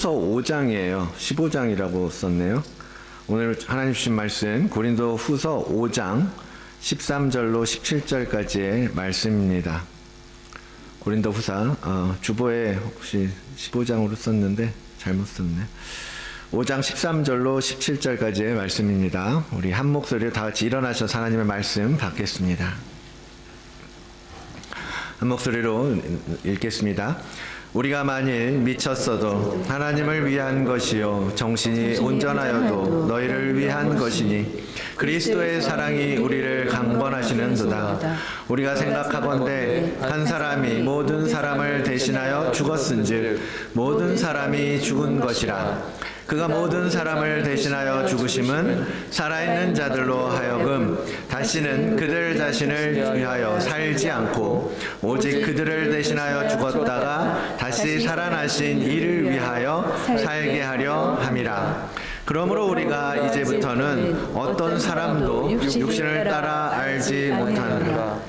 후서 5장이에요. 15장이라고 썼네요. 오늘 하나님 주신 말씀 고린도 후서 5장 13절로 17절까지의 말씀입니다. 고린도 후서 주보에 혹시 15장으로 썼는데 잘못 썼네. 5장 13절로 17절까지의 말씀입니다. 우리 한 목소리로 다 같이 일어나셔서 하나님의 말씀 받겠습니다. 한 목소리로 읽겠습니다. 우리가 만일 미쳤어도 하나님을 위한 것이요 정신이 온전하여도 너희를 위한 것이니 그리스도의 사랑이 우리를 강권하시는도다. 우리가 생각하건대 한 사람이 모든 사람을 대신하여 죽었은즉 모든 사람이 죽은 것이라. 그가 모든 사람을 대신하여 죽으심은 살아있는 자들로 하여금 다시는 그들 자신을 위하여 살지 않고 오직 그들을 대신하여 죽었다가 다시 살아나신 이를 위하여 살게 하려 함이라. 그러므로 우리가 이제부터는 어떤 사람도 육신을 따라 알지 못하느라.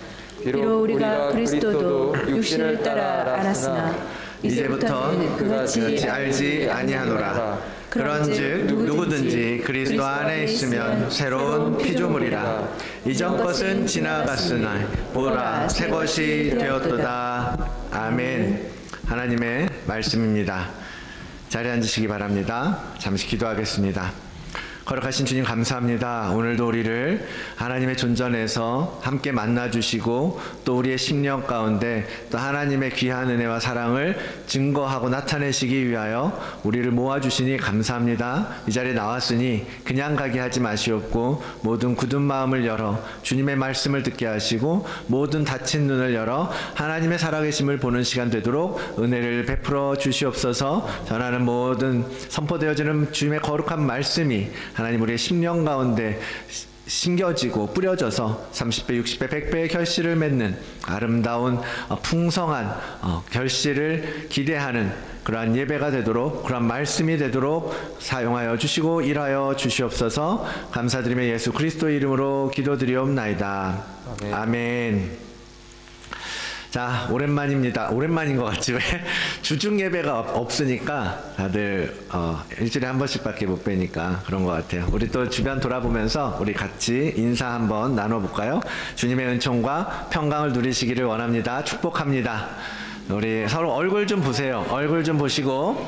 비록 우리가 그리스도도 육신을 따라 알았으나 이제부터는 그같이 알지 아니하노라. 그런즉 누구든지 그리스도 안에 있으면 새로운 피조물이라. 이전 것은 지나갔으나 보라 새 것이 되었도다. 아멘. 하나님의 말씀입니다. 자리에 앉으시기 바랍니다. 잠시 기도하겠습니다. 거룩하신 주님 감사합니다. 오늘도 우리를 하나님의 존전에서 함께 만나주시고 또 우리의 심령 가운데 또 하나님의 귀한 은혜와 사랑을 증거하고 나타내시기 위하여 우리를 모아주시니 감사합니다. 이 자리에 나왔으니 그냥 가게 하지 마시옵고 모든 굳은 마음을 열어 주님의 말씀을 듣게 하시고 모든 닫힌 눈을 열어 하나님의 살아계심을 보는 시간 되도록 은혜를 베풀어 주시옵소서. 전하는 모든 선포되어지는 주님의 거룩한 말씀이 하나님 우리의 심령 가운데 심겨지고 뿌려져서 30배, 60배, 100배의 결실을 맺는 아름다운 풍성한 결실을 기대하는 그러한 예배가 되도록 그러한 말씀이 되도록 사용하여 주시고 일하여 주시옵소서. 감사드리며 예수 그리스도의 이름으로 기도드리옵나이다. 아멘. 아멘. 자, 오랜만입니다. 오랜만인 것 같지? 왜? 주중 예배가 없으니까 다들 일주일에 한 번씩밖에 못 뵈니까 그런 것 같아요. 우리 또 주변 돌아보면서 우리 같이 인사 한번 나눠볼까요? 주님의 은총과 평강을 누리시기를 원합니다. 축복합니다. 우리 서로 얼굴 좀 보세요. 얼굴 좀 보시고.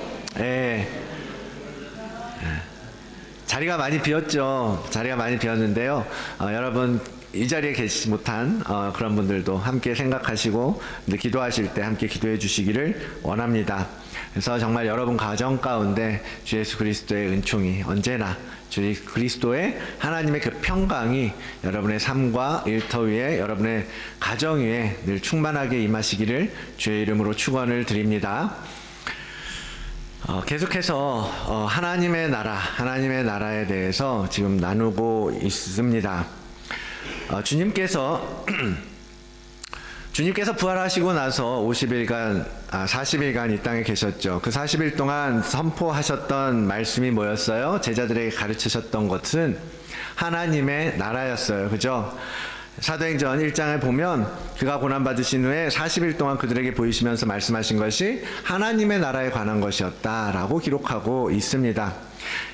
자리가 많이 비었죠. 자리가 많이 비었는데요. 여러분 이 자리에 계시지 못한 그런 분들도 함께 생각하시고 기도하실 때 함께 기도해 주시기를 원합니다. 그래서 정말 여러분 가정 가운데 주 예수 그리스도의 은총이 언제나 주 그리스도의 하나님의 그 평강이 여러분의 삶과 일터 위에 여러분의 가정 위에 늘 충만하게 임하시기를 주의 이름으로 축원을 드립니다. 계속해서 하나님의 하나님의 나라에 대해서 지금 나누고 있습니다. 주님께서 부활하시고 나서 40일간 이 땅에 계셨죠. 그 40일 동안 선포하셨던 말씀이 뭐였어요? 제자들에게 가르치셨던 것은 하나님의 나라였어요. 그죠? 사도행전 1장에 보면 그가 고난받으신 후에 40일 동안 그들에게 보이시면서 말씀하신 것이 하나님의 나라에 관한 것이었다라고 기록하고 있습니다.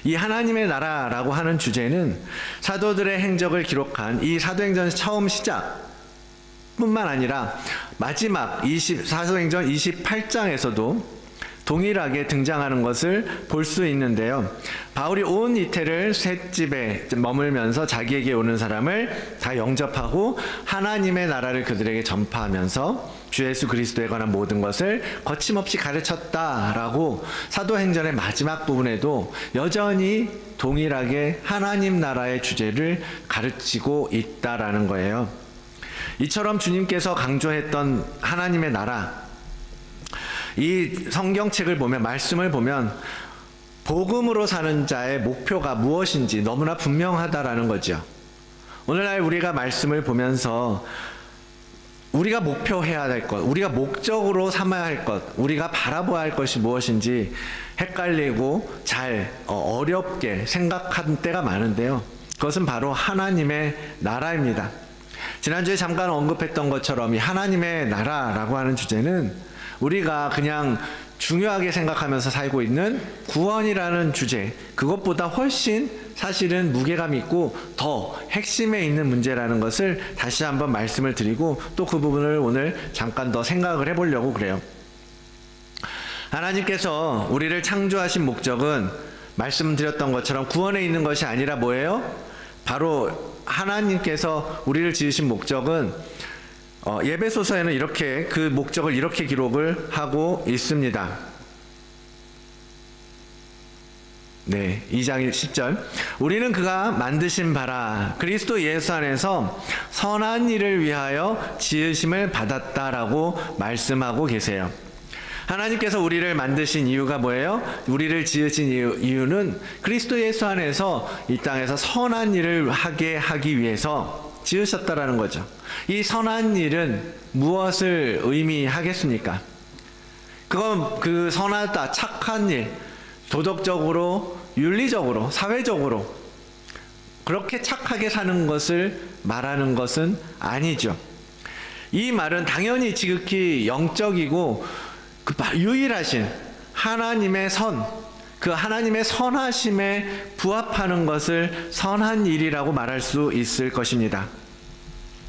이 하나님의 나라라고 하는 주제는 사도들의 행적을 기록한 이 사도행전 처음 시작뿐만 아니라 마지막 사도행전 28장에서도 동일하게 등장하는 것을 볼 수 있는데요. 바울이 온 이태를 셋집에 머물면서 자기에게 오는 사람을 다 영접하고 하나님의 나라를 그들에게 전파하면서 주 예수 그리스도에 관한 모든 것을 거침없이 가르쳤다라고 사도행전의 마지막 부분에도 여전히 동일하게 하나님 나라의 주제를 가르치고 있다라는 거예요. 이처럼 주님께서 강조했던 하나님의 나라, 이 성경책을 보면 말씀을 보면 복음으로 사는 자의 목표가 무엇인지 너무나 분명하다라는 거죠. 오늘날 우리가 말씀을 보면서 우리가 목표해야 될 것, 우리가 목적으로 삼아야 할 것, 우리가 바라보아야 할 것이 무엇인지 헷갈리고 잘 어렵게 생각한 때가 많은데요. 그것은 바로 하나님의 나라입니다. 지난주에 잠깐 언급했던 것처럼 이 하나님의 나라라고 하는 주제는 우리가 그냥 중요하게 생각하면서 살고 있는 구원이라는 주제, 그것보다 훨씬 사실은 무게감 있고 더 핵심에 있는 문제라는 것을 다시 한번 말씀을 드리고, 또 그 부분을 오늘 잠깐 더 생각을 해보려고 그래요. 하나님께서 우리를 창조하신 목적은 말씀드렸던 것처럼 구원에 있는 것이 아니라 뭐예요? 바로 하나님께서 우리를 지으신 목적은 예배소서에는 이렇게 그 목적을 이렇게 기록을 하고 있습니다. 네, 2장 10절. 우리는 그가 만드신 바라 그리스도 예수 안에서 선한 일을 위하여 지으심을 받았다라고 말씀하고 계세요. 하나님께서 우리를 만드신 이유가 뭐예요? 우리를 지으신 이유는 그리스도 예수 안에서 이 땅에서 선한 일을 하게 하기 위해서 지으셨다라는 거죠. 이 선한 일은 무엇을 의미하겠습니까? 그건 그 선하다, 착한 일, 도덕적으로, 윤리적으로, 사회적으로 그렇게 착하게 사는 것을 말하는 것은 아니죠. 이 말은 당연히 지극히 영적이고 유일하신 하나님의 선, 그 하나님의 선하심에 부합하는 것을 선한 일이라고 말할 수 있을 것입니다.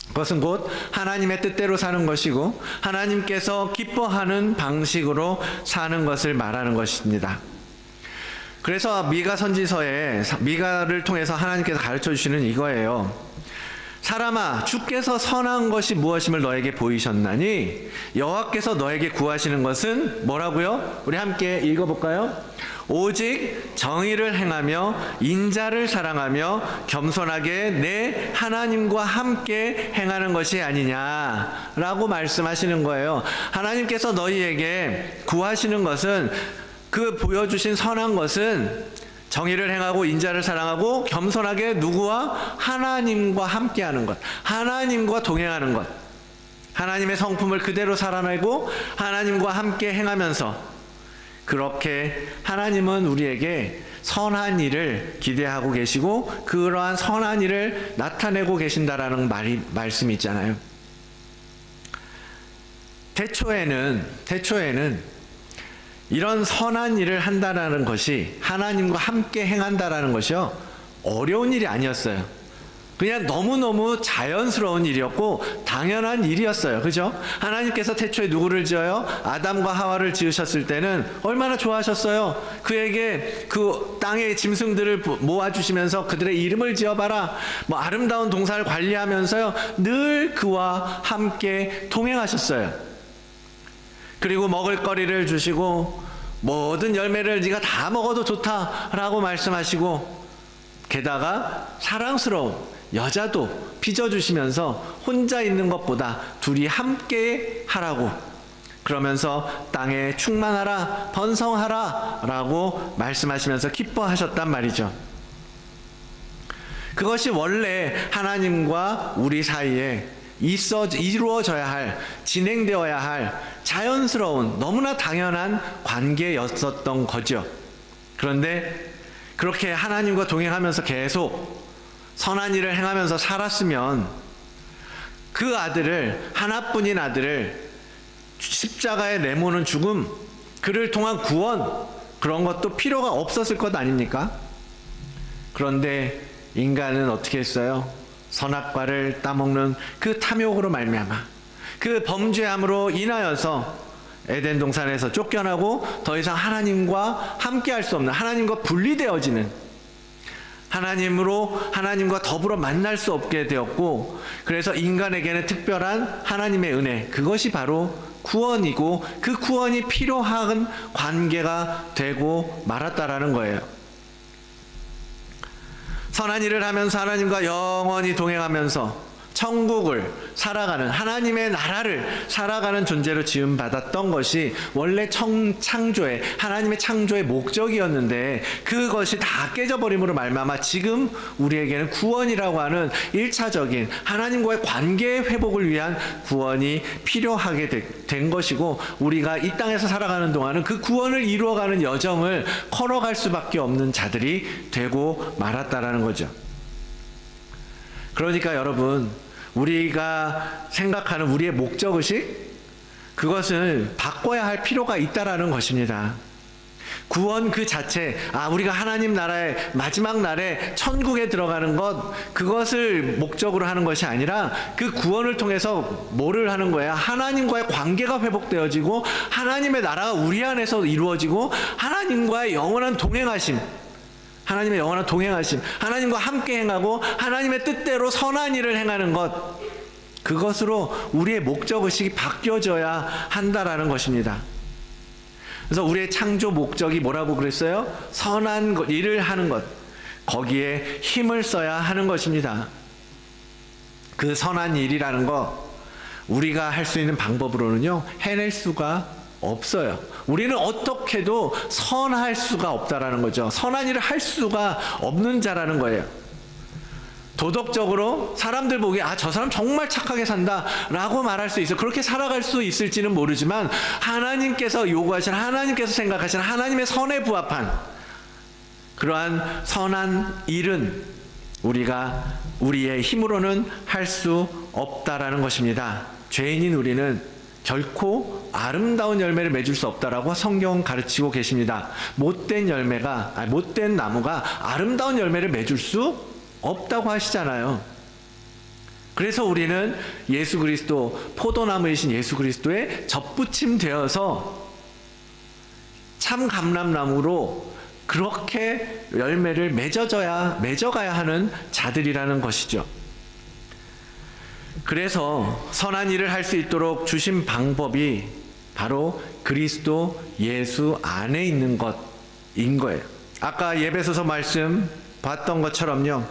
그것은 곧 하나님의 뜻대로 사는 것이고 하나님께서 기뻐하는 방식으로 사는 것을 말하는 것입니다. 그래서 미가 선지서에 미가를 통해서 하나님께서 가르쳐 주시는 이거예요. 사람아, 주께서 선한 것이 무엇임을 너에게 보이셨나니 여호와께서 너에게 구하시는 것은 뭐라고요? 우리 함께 읽어볼까요? 오직 정의를 행하며 인자를 사랑하며 겸손하게 내 하나님과 함께 행하는 것이 아니냐라고 말씀하시는 거예요. 하나님께서 너희에게 구하시는 것은, 그 보여주신 선한 것은 정의를 행하고 인자를 사랑하고 겸손하게 누구와? 하나님과 함께하는 것, 하나님과 동행하는 것, 하나님의 성품을 그대로 살아내고 하나님과 함께 행하면서, 그렇게 하나님은 우리에게 선한 일을 기대하고 계시고 그러한 선한 일을 나타내고 계신다라는 말씀이 있잖아요. 태초에는 이런 선한 일을 한다라는 것이, 하나님과 함께 행한다라는 것이요, 어려운 일이 아니었어요. 그냥 너무너무 자연스러운 일이었고 당연한 일이었어요. 그죠? 하나님께서 태초에 누구를 지어요? 아담과 하와를 지으셨을 때는 얼마나 좋아하셨어요. 그에게 그 땅의 짐승들을 모아주시면서 그들의 이름을 지어봐라, 뭐 아름다운 동산을 관리하면서요, 늘 그와 함께 동행하셨어요. 그리고 먹을거리를 주시고 모든 열매를 네가 다 먹어도 좋다라고 말씀하시고, 게다가 사랑스러운 여자도 빚어주시면서 혼자 있는 것보다 둘이 함께 하라고, 그러면서 땅에 충만하라, 번성하라 라고 말씀하시면서 기뻐하셨단 말이죠. 그것이 원래 하나님과 우리 사이에 이루어져야 할, 진행되어야 할 자연스러운, 너무나 당연한 관계였었던 거죠. 그런데 그렇게 하나님과 동행하면서 계속 선한 일을 행하면서 살았으면 그 아들을, 하나뿐인 아들을 십자가에 내모는 죽음, 그를 통한 구원, 그런 것도 필요가 없었을 것 아닙니까? 그런데 인간은 어떻게 했어요? 선악과를 따먹는 그 탐욕으로 말미암아, 그 범죄함으로 인하여서 에덴 동산에서 쫓겨나고 더 이상 하나님과 함께 할 수 없는, 하나님과 분리되어지는, 하나님과 더불어 만날 수 없게 되었고, 그래서 인간에게는 특별한 하나님의 은혜, 그것이 바로 구원이고 그 구원이 필요한 관계가 되고 말았다라는 거예요. 선한 일을 하면서 하나님과 영원히 동행하면서 천국을 살아가는, 하나님의 나라를 살아가는 존재로 지음받았던 것이 원래 창조의, 하나님의 창조의 목적이었는데, 그것이 다 깨져버림으로 말미암아 지금 우리에게는 구원이라고 하는 1차적인 하나님과의 관계 회복을 위한 구원이 필요하게 된 것이고, 우리가 이 땅에서 살아가는 동안은 그 구원을 이루어가는 여정을 걸어갈 수밖에 없는 자들이 되고 말았다라는 거죠. 그러니까 여러분, 우리가 생각하는 우리의 목적의식, 그것을 바꿔야 할 필요가 있다라는 것입니다. 구원 그 자체, 우리가 하나님 나라의 마지막 날에 천국에 들어가는 것, 그것을 목적으로 하는 것이 아니라 그 구원을 통해서 뭐를 하는 거야? 하나님과의 관계가 회복되어지고 하나님의 나라가 우리 안에서 이루어지고 하나님과의 영원한 동행하심, 하나님과 함께 행하고 하나님의 뜻대로 선한 일을 행하는 것, 그것으로 우리의 목적의식이 바뀌어져야 한다라는 것입니다. 그래서 우리의 창조 목적이 뭐라고 그랬어요? 선한 일을 하는 것, 거기에 힘을 써야 하는 것입니다. 그 선한 일이라는 거 우리가 할 수 있는 방법으로는요, 해낼 수가 없어요. 우리는 어떻게도 선할 수가 없다라는 거죠. 선한 일을 할 수가 없는 자라는 거예요. 도덕적으로 사람들 보기에 저 사람 정말 착하게 산다 라고 말할 수 있어요. 그렇게 살아갈 수 있을지는 모르지만 하나님께서 요구하신, 하나님께서 생각하신 하나님의 선에 부합한 그러한 선한 일은 우리가 우리의 힘으로는 할 수 없다라는 것입니다. 죄인인 우리는 결코 아름다운 열매를 맺을 수 없다라고 성경은 가르치고 계십니다. 못된 나무가 아름다운 열매를 맺을 수 없다고 하시잖아요. 그래서 우리는 예수 그리스도, 포도나무이신 예수 그리스도에 접붙임 되어서 참 감람나무로 그렇게 열매를 맺어가야 하는 자들이라는 것이죠. 그래서 선한 일을 할 수 있도록 주신 방법이 바로 그리스도 예수 안에 있는 것인 거예요. 아까 예배소서 말씀 봤던 것처럼요,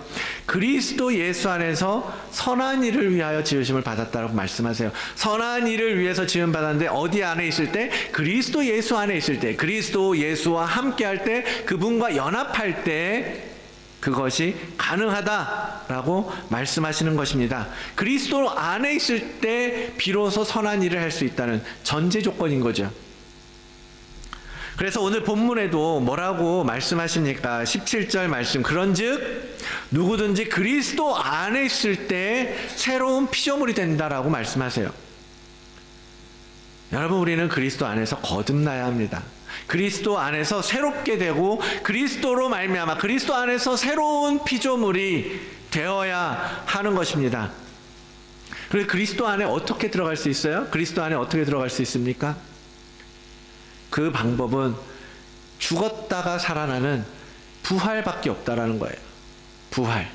그리스도 예수 안에서 선한 일을 위하여 지으심을 받았다고 말씀하세요. 선한 일을 위해서 지음 받았는데 어디 안에 있을 때? 그리스도 예수 안에 있을 때, 그리스도 예수와 함께 할 때, 그분과 연합할 때 그것이 가능하다라고 말씀하시는 것입니다. 그리스도 안에 있을 때 비로소 선한 일을 할 수 있다는 전제 조건인 거죠. 그래서 오늘 본문에도 뭐라고 말씀하십니까? 17절 말씀, 그런즉 누구든지 그리스도 안에 있을 때 새로운 피조물이 된다라고 말씀하세요. 여러분, 우리는 그리스도 안에서 거듭나야 합니다. 그리스도 안에서 새롭게 되고 그리스도로 말미암아 그리스도 안에서 새로운 피조물이 되어야 하는 것입니다. 그래서 그리스도 안에 어떻게 들어갈 수 있어요? 그리스도 안에 어떻게 들어갈 수 있습니까? 그 방법은 죽었다가 살아나는 부활밖에 없다라는 거예요. 부활.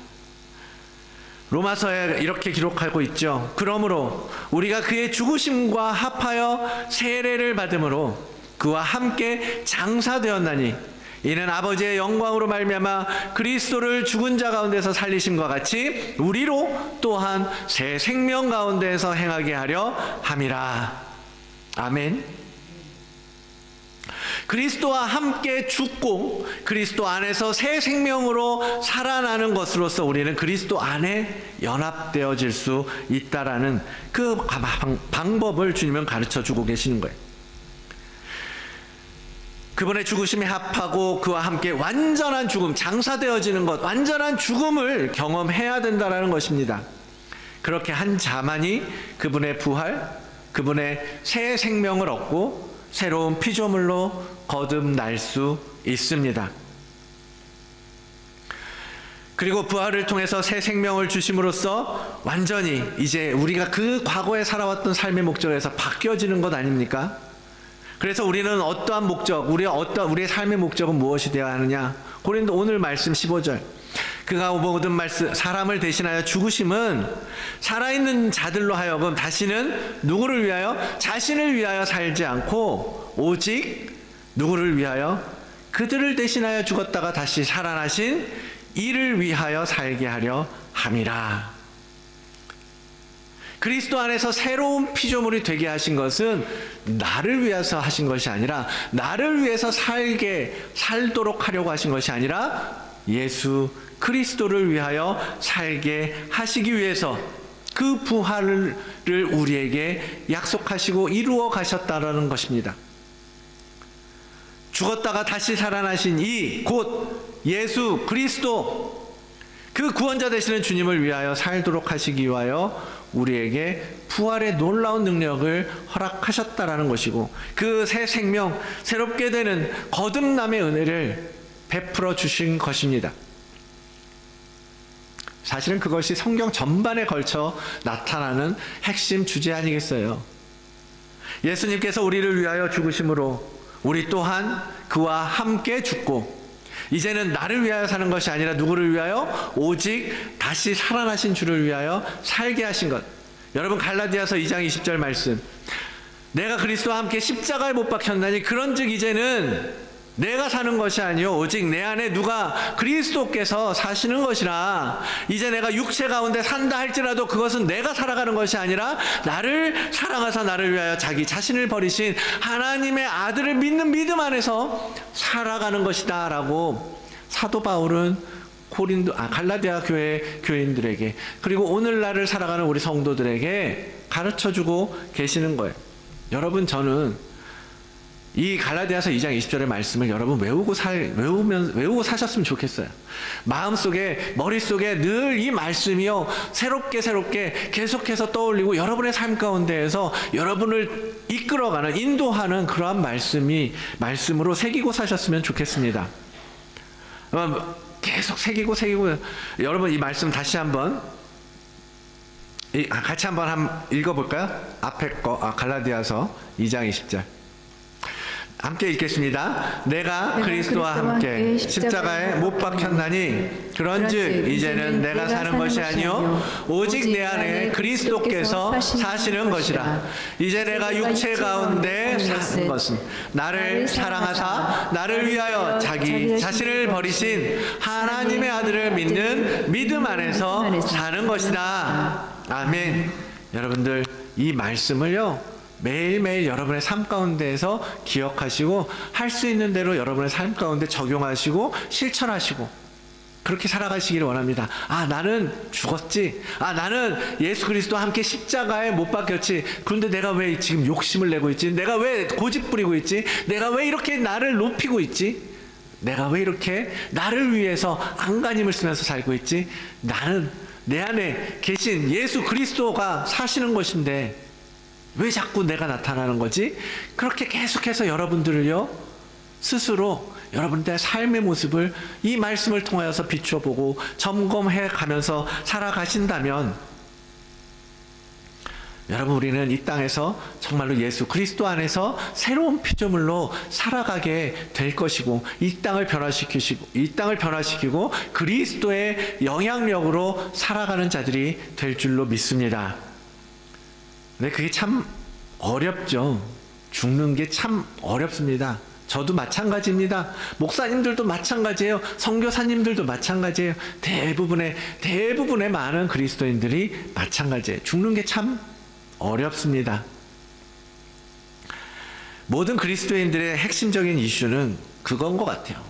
로마서에 이렇게 기록하고 있죠. 그러므로 우리가 그의 죽으심과 합하여 세례를 받음으로 그와 함께 장사되었나니 이는 아버지의 영광으로 말미암아 그리스도를 죽은 자 가운데서 살리심과 같이 우리로 또한 새 생명 가운데서 행하게 하려 함이라. 아멘. 그리스도와 함께 죽고 그리스도 안에서 새 생명으로 살아나는 것으로서 우리는 그리스도 안에 연합되어질 수 있다라는 그 방법을 주님은 가르쳐 주고 계시는 거예요. 그분의 죽으심에 합하고 그와 함께 완전한 죽음, 장사되어지는 것, 완전한 죽음을 경험해야 된다라는 것입니다. 그렇게 한 자만이 그분의 부활, 그분의 새 생명을 얻고 새로운 피조물로 거듭날 수 있습니다. 그리고 부활을 통해서 새 생명을 주심으로써 완전히 이제 우리가 그 과거에 살아왔던 삶의 목적에서 바뀌어지는 것 아닙니까? 그래서 우리는 어떠한 목적, 우리의 삶의 목적은 무엇이 되어야 하느냐? 고린도 오늘 말씀 15절. 그가 모든 말씀 사람을 대신하여 죽으심은 살아있는 자들로 하여금 다시는 누구를 위하여? 자신을 위하여 살지 않고 오직 누구를 위하여? 그들을 대신하여 죽었다가 다시 살아나신 이를 위하여 살게 하려 함이라. 그리스도 안에서 새로운 피조물이 되게 하신 것은 나를 위해서 하신 것이 아니라 나를 위해서 살도록 하려고 하신 것이 아니라 예수 그리스도를 위하여 살게 하시기 위해서 그 부활을 우리에게 약속하시고 이루어 가셨다라는 것입니다. 죽었다가 다시 살아나신 이 곧 예수 그리스도, 그 구원자 되시는 주님을 위하여 살도록 하시기 위하여 우리에게 부활의 놀라운 능력을 허락하셨다라는 것이고, 그 새 생명, 새롭게 되는 거듭남의 은혜를 베풀어 주신 것입니다. 사실은 그것이 성경 전반에 걸쳐 나타나는 핵심 주제 아니겠어요? 예수님께서 우리를 위하여 죽으심으로 우리 또한 그와 함께 죽고, 이제는 나를 위하여 사는 것이 아니라 누구를 위하여? 오직 다시 살아나신 주를 위하여 살게 하신 것. 여러분, 갈라디아서 2장 20절 말씀, 내가 그리스도와 함께 십자가에 못 박혔나니 그런즉 이제는 내가 사는 것이 아니요 오직 내 안에 누가 그리스도께서 사시는 것이라. 이제 내가 육체 가운데 산다 할지라도 그것은 내가 살아가는 것이 아니라 나를 사랑하사 나를 위하여 자기 자신을 버리신 하나님의 아들을 믿는 믿음 안에서 살아가는 것이다 라고 사도 바울은 갈라디아 교회 교인들에게, 그리고 오늘날을 살아가는 우리 성도들에게 가르쳐주고 계시는 거예요. 여러분, 저는 이 갈라디아서 2장 20절의 말씀을 여러분 외우고 사셨으면 좋겠어요. 마음속에, 머릿속에 늘 이 말씀이요 새롭게 계속해서 떠올리고 여러분의 삶 가운데에서 여러분을 이끌어가는, 인도하는 그러한 말씀으로 새기고 사셨으면 좋겠습니다. 계속 새기고 여러분, 이 말씀 다시 한번 같이 한번 읽어볼까요? 앞에 거, 갈라디아서 2장 20절 함께 읽겠습니다. 내가 그리스도와 함께 십자가에 못 박혔나니 그런즉 이제는 내가 사는 것이 아니요 오직 내 안에 그리스도께서 사시는 것이라. 이제 내가 육체 가운데 사는 것은 나를 사랑하사 나를 위하여 자기 자신을 버리신 하나님의 아들을 믿는 믿음 안에서 사는 것이다. 아멘. 여러분들, 이 말씀을요 매일매일 여러분의 삶 가운데에서 기억하시고 할 수 있는 대로 여러분의 삶 가운데 적용하시고 실천하시고 그렇게 살아가시기를 원합니다. 나는 죽었지. 나는 예수 그리스도와 함께 십자가에 못 박혔지. 그런데 내가 왜 지금 욕심을 내고 있지? 내가 왜 고집 부리고 있지? 내가 왜 이렇게 나를 높이고 있지? 내가 왜 이렇게 나를 위해서 안간힘을 쓰면서 살고 있지? 나는 내 안에 계신 예수 그리스도가 사시는 것인데 왜 자꾸 내가 나타나는 거지? 그렇게 계속해서 여러분들을요 스스로 여러분들의 삶의 모습을 이 말씀을 통하여서 비춰보고 점검해 가면서 살아가신다면, 여러분, 우리는 이 땅에서 정말로 예수 그리스도 안에서 새로운 피조물로 살아가게 될 것이고, 이 땅을 변화시키고 그리스도의 영향력으로 살아가는 자들이 될 줄로 믿습니다. 근데 그게 참 어렵죠. 죽는 게 참 어렵습니다. 저도 마찬가지입니다. 목사님들도 마찬가지예요. 선교사님들도 마찬가지예요. 대부분의 많은 그리스도인들이 마찬가지예요. 죽는 게 참 어렵습니다. 모든 그리스도인들의 핵심적인 이슈는 그건 것 같아요.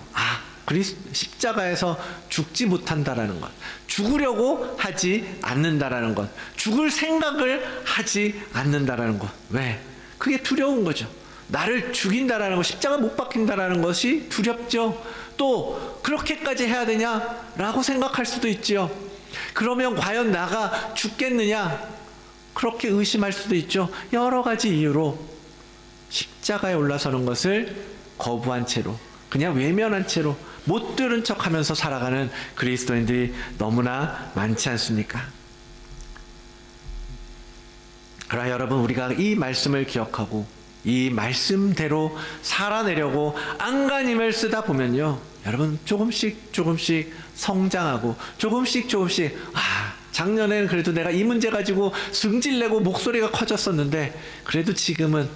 십자가에서 죽지 못한다라는 것, 죽으려고 하지 않는다라는 것, 죽을 생각을 하지 않는다라는 것. 왜? 그게 두려운 거죠. 나를 죽인다라는 것, 십자가 못 박힌다라는 것이 두렵죠. 또 그렇게까지 해야 되냐라고 생각할 수도 있죠. 그러면 과연 나가 죽겠느냐, 그렇게 의심할 수도 있죠. 여러 가지 이유로 십자가에 올라서는 것을 거부한 채로, 그냥 외면한 채로 못 들은 척하면서 살아가는 그리스도인들이 너무나 많지 않습니까? 그러나 여러분, 우리가 이 말씀을 기억하고 이 말씀대로 살아내려고 안간힘을 쓰다 보면요, 여러분, 조금씩 성장하고 조금씩 작년에는 그래도 내가 이 문제 가지고 승질내고 목소리가 커졌었는데 그래도 지금은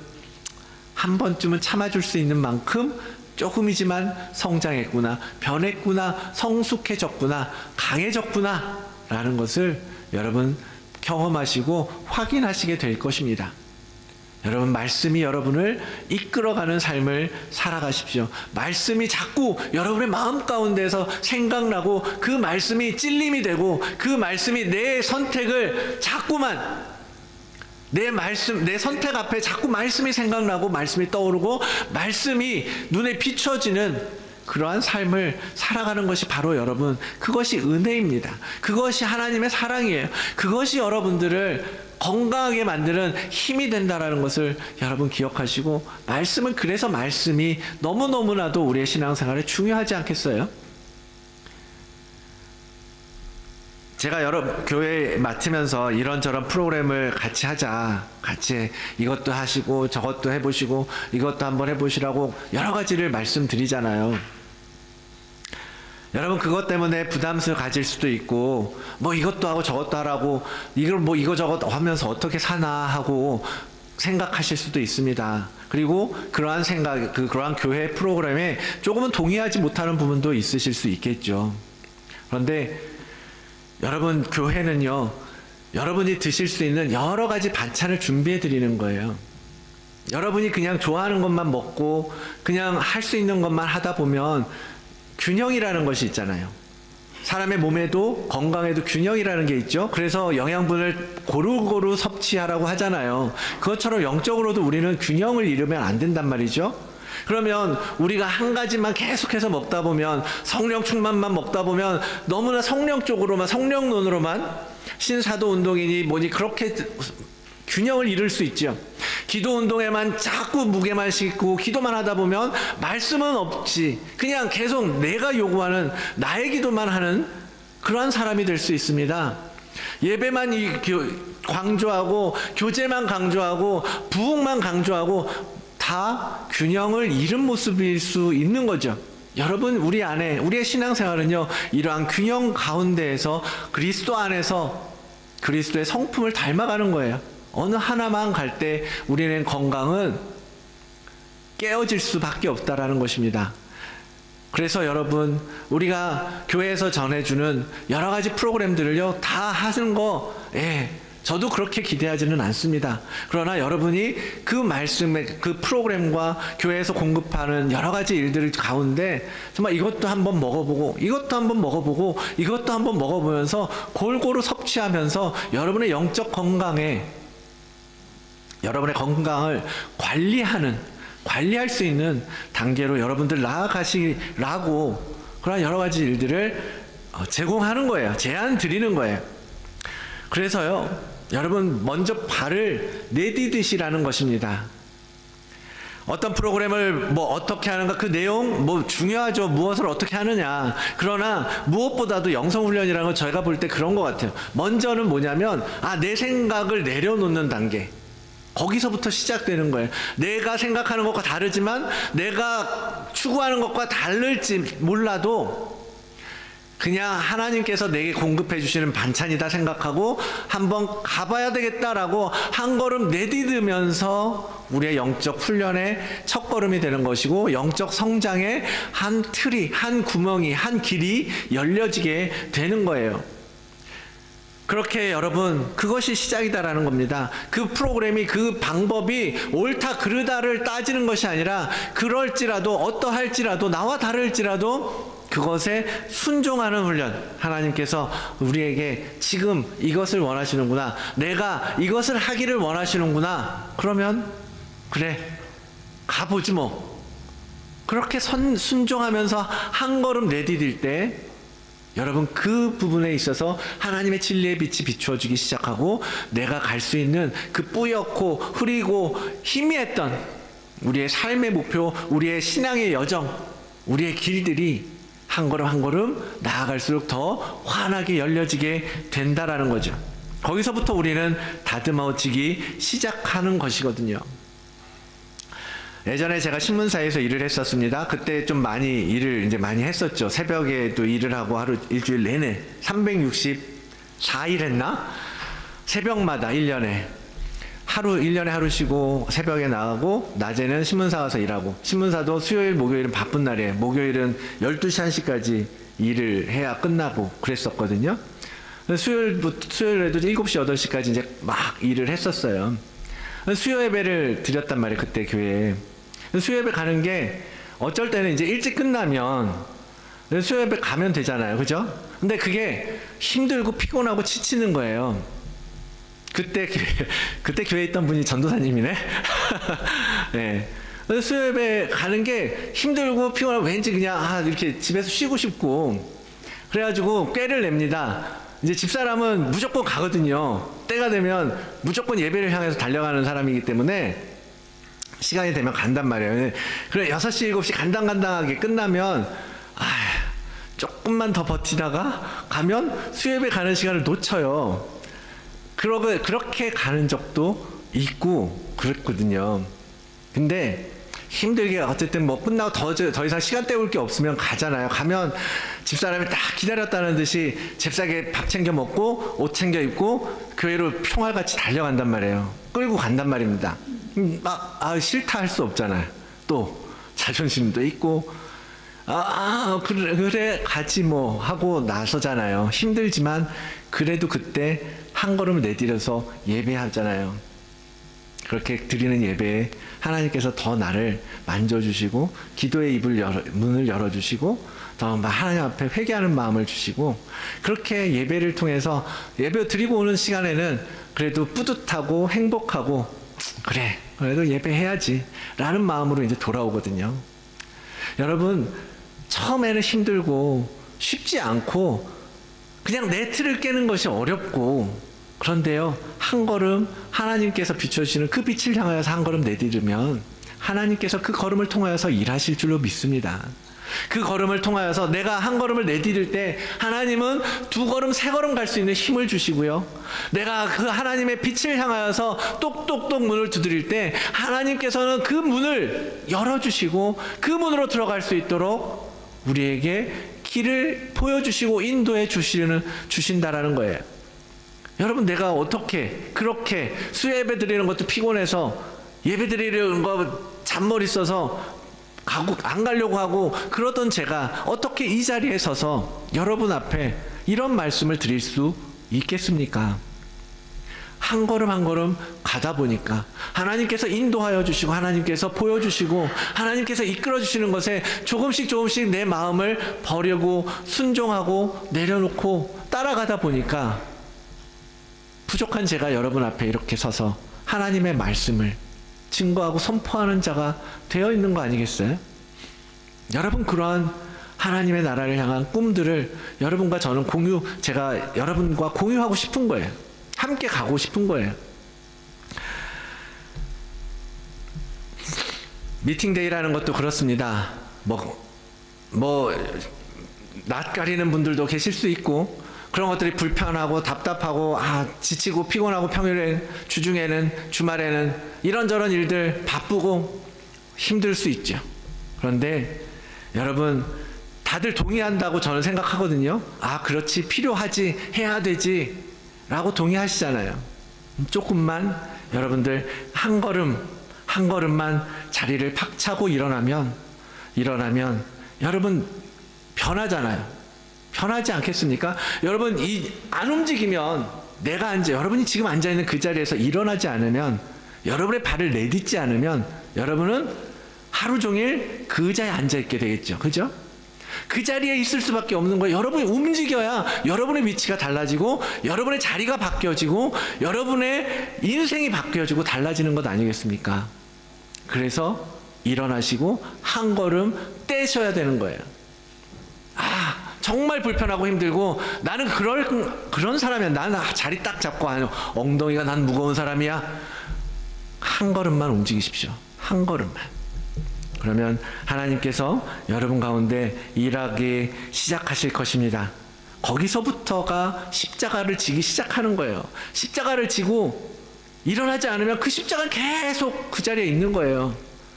한 번쯤은 참아줄 수 있는 만큼 조금이지만 성장했구나, 변했구나, 성숙해졌구나, 강해졌구나 라는 것을 여러분 경험하시고 확인하시게 될 것입니다. 여러분, 말씀이 여러분을 이끌어가는 삶을 살아가십시오. 말씀이 자꾸 여러분의 마음 가운데서 생각나고 그 말씀이 찔림이 되고 그 말씀이 내 선택을 자꾸만 내 선택 앞에 자꾸 말씀이 생각나고 말씀이 떠오르고 말씀이 눈에 비춰지는 그러한 삶을 살아가는 것이 바로 여러분, 그것이 은혜입니다. 그것이 하나님의 사랑이에요. 그것이 여러분들을 건강하게 만드는 힘이 된다라는 것을 여러분 기억하시고, 말씀은 그래서 말씀이 너무너무나도 우리의 신앙생활에 중요하지 않겠어요? 제가 여러 교회 맡으면서 이런저런 프로그램을 같이 하자, 같이 이것도 하시고 저것도 해보시고 이것도 한번 해보시라고 여러 가지를 말씀드리잖아요. 여러분, 그것 때문에 부담스러워 가질 수도 있고, 뭐 이것도 하고 저것도 하라고, 이걸 뭐 이거저것 하면서 어떻게 사나 하고 생각하실 수도 있습니다. 그리고 그러한 생각, 그러한 교회 프로그램에 조금은 동의하지 못하는 부분도 있으실 수 있겠죠. 그런데 여러분, 교회는요, 여러분이 드실 수 있는 여러 가지 반찬을 준비해 드리는 거예요. 여러분이 그냥 좋아하는 것만 먹고 그냥 할 수 있는 것만 하다 보면 균형이라는 것이 있잖아요. 사람의 몸에도 건강에도 균형이라는 게 있죠. 그래서 영양분을 고루고루 섭취하라고 하잖아요. 그것처럼 영적으로도 우리는 균형을 잃으면 안 된단 말이죠. 그러면 우리가 한 가지만 계속해서 먹다 보면, 성령 충만만 먹다 보면 너무나 성령 쪽으로만, 성령론으로만 신사도 운동이니 뭐니 그렇게 균형을 잃을 수 있죠. 기도 운동에만 자꾸 무게만 싣고 기도만 하다 보면 말씀은 없지, 그냥 계속 내가 요구하는 나의 기도만 하는 그러한 사람이 될 수 있습니다. 예배만 강조하고 교제만 강조하고 부흥만 강조하고 다 균형을 잃은 모습일 수 있는 거죠. 여러분, 우리 안에, 우리의 신앙생활은요, 이러한 균형 가운데에서 그리스도 안에서 그리스도의 성품을 닮아가는 거예요. 어느 하나만 갈 때 우리는 건강은 깨어질 수밖에 없다라는 것입니다. 그래서 여러분, 우리가 교회에서 전해주는 여러 가지 프로그램들을요, 다 하는 거, 저도 그렇게 기대하지는 않습니다. 그러나 여러분이 그 말씀의 그 프로그램과 교회에서 공급하는 여러 가지 일들 가운데 정말 이것도 한번 먹어보고 이것도 한번 먹어보고 이것도 한번 먹어보면서 골고루 섭취하면서 여러분의 영적 건강에, 여러분의 건강을 관리할 수 있는 단계로 여러분들 나아가시라고 그런 여러 가지 일들을 제공하는 거예요. 제안 드리는 거예요. 그래서요, 여러분, 먼저 발을 내디디시라는 것입니다. 어떤 프로그램을 뭐 어떻게 하는가, 그 내용 뭐 중요하죠. 무엇을 어떻게 하느냐. 그러나 무엇보다도 영성훈련이라는 건 저희가 볼 때 그런 것 같아요. 먼저는 뭐냐면, 내 생각을 내려놓는 단계. 거기서부터 시작되는 거예요. 내가 생각하는 것과 다르지만 내가 추구하는 것과 다를지 몰라도 그냥 하나님께서 내게 공급해 주시는 반찬이다 생각하고 한번 가봐야 되겠다라고 한 걸음 내디디면서 우리의 영적 훈련의 첫걸음이 되는 것이고, 영적 성장의 한 틀이, 한 구멍이, 한 길이 열려지게 되는 거예요. 그렇게 여러분, 그것이 시작이다라는 겁니다. 그 프로그램이, 그 방법이 옳다 그르다를 따지는 것이 아니라, 그럴지라도 어떠할지라도 나와 다를지라도 그것에 순종하는 훈련. 하나님께서 우리에게 지금 이것을 원하시는구나, 내가 이것을 하기를 원하시는구나, 그러면 그래 가보지 뭐. 그렇게 순종하면서 한 걸음 내디딜 때 여러분, 그 부분에 있어서 하나님의 진리의 빛이 비추어지기 시작하고, 내가 갈 수 있는 그 뿌옇고 흐리고 희미했던 우리의 삶의 목표, 우리의 신앙의 여정, 우리의 길들이 한 걸음 한 걸음 나아갈수록 더 환하게 열려지게 된다라는 거죠. 거기서부터 우리는 다듬어지기 시작하는 것이거든요. 예전에 제가 신문사에서 일을 했었습니다. 그때 좀 많이 했었죠. 새벽에도 일을 하고 일주일 내내 364일 했나? 새벽마다 1년에 하루 쉬고 새벽에 나가고 낮에는 신문사 가서 일하고, 신문사도 수요일 목요일은 바쁜 날이에요. 목요일은 12시 1시까지 일을 해야 끝나고 그랬었거든요. 수요일에도 7시 8시까지 이제 막 일을 했었어요. 수요 예배를 드렸단 말이에요, 그때 교회에. 수요 예배 가는 게 어쩔 때는 이제 일찍 끝나면 수요 예배 가면 되잖아요, 그죠? 근데 그게 힘들고 피곤하고 지치는 거예요. 그때 교회에 있던 분이 전도사님이네. 네. 수요 예배 가는 게 힘들고 피곤하고 왠지 그냥 이렇게 집에서 쉬고 싶고, 그래가지고 꾀를 냅니다. 이제 집사람은 무조건 가거든요. 때가 되면 무조건 예배를 향해서 달려가는 사람이기 때문에 시간이 되면 간단 말이에요. 그래 6시, 7시 간당간당하게 끝나면 조금만 더 버티다가 가면 수협에 가는 시간을 놓쳐요. 그렇게 가는 적도 있고 그랬거든요. 근데 힘들게 어쨌든 뭐 끝나고 더 이상 시간 때울 게 없으면 가잖아요. 가면 집사람이 딱 기다렸다는 듯이 잽싸게 밥 챙겨 먹고 옷 챙겨 입고 교회로 총알같이 달려간단 말이에요. 끌고 간단 말입니다. 싫다 할 수 없잖아요. 또 자존심도 있고 그래 가지 뭐 하고 나서잖아요. 힘들지만 그래도 그때 한 걸음을 내디뎌서 예배하잖아요. 그렇게 드리는 예배에 하나님께서 더 나를 만져주시고 기도의 문을 열어주시고 더 하나님 앞에 회개하는 마음을 주시고 그렇게 예배를 통해서 예배 드리고 오는 시간에는 그래도 뿌듯하고 행복하고 그래도 예배해야지 라는 마음으로 이제 돌아오거든요. 여러분 처음에는 힘들고 쉽지 않고 그냥 내 틀을 깨는 것이 어렵고 그런데요 한 걸음 하나님께서 비춰주시는 그 빛을 향하여서 한 걸음 내디디면 하나님께서 그 걸음을 통하여서 일하실 줄로 믿습니다. 그 걸음을 통하여서 내가 한 걸음을 내디딜 때 하나님은 2걸음, 3걸음 갈 수 있는 힘을 주시고요. 내가 그 하나님의 빛을 향하여서 똑똑똑 문을 두드릴 때 하나님께서는 그 문을 열어주시고 그 문으로 들어갈 수 있도록 우리에게 길을 보여주시고 인도해 주신다라는 거예요. 여러분 내가 어떻게 그렇게 수예배 드리는 것도 피곤해서 예배 드리는 거 잔머리 써서 안 가려고 하고 그러던 제가 어떻게 이 자리에 서서 여러분 앞에 이런 말씀을 드릴 수 있겠습니까? 한 걸음 한 걸음 가다 보니까 하나님께서 인도하여 주시고 하나님께서 보여주시고 하나님께서 이끌어 주시는 것에 조금씩 내 마음을 버리고 순종하고 내려놓고 따라가다 보니까 부족한 제가 여러분 앞에 이렇게 서서 하나님의 말씀을 증거하고 선포하는 자가 되어 있는 거 아니겠어요? 여러분 그러한 하나님의 나라를 향한 꿈들을 여러분과 저는 제가 여러분과 공유하고 싶은 거예요. 함께 가고 싶은 거예요. 미팅데이라는 것도 그렇습니다. 낯 가리는 분들도 계실 수 있고 그런 것들이 불편하고 답답하고 지치고 피곤하고 평일에 주중에는 주말에는 이런저런 일들 바쁘고 힘들 수 있죠. 그런데 여러분 다들 동의한다고 저는 생각하거든요. 그렇지 필요하지 해야 되지 라고 동의하시잖아요. 조금만 여러분들 한 걸음만 자리를 팍 차고 일어나면 여러분 변하잖아요. 변하지 않겠습니까? 여러분 안 움직이면 여러분이 지금 앉아있는 그 자리에서 일어나지 않으면 여러분의 발을 내딛지 않으면 여러분은 하루 종일 그 의자에 앉아있게 되겠죠. 그죠? 그 자리에 있을 수밖에 없는 거예요. 여러분이 움직여야 여러분의 위치가 달라지고 여러분의 자리가 바뀌어지고 여러분의 인생이 바뀌어지고 달라지는 것 아니겠습니까? 그래서 일어나시고 한 걸음 떼셔야 되는 거예요. 정말 불편하고 힘들고 나는 그런 사람이야. 나는 자리 딱 잡고 엉덩이가 난 무거운 사람이야. 한 걸음만 움직이십시오. 한 걸음만. 그러면 하나님께서 여러분 가운데 일하기 시작하실 것입니다. 거기서부터가 십자가를 지기 시작하는 거예요. 십자가를 지고 일어나지 않으면 그 십자가는 계속 그 자리에 있는 거예요.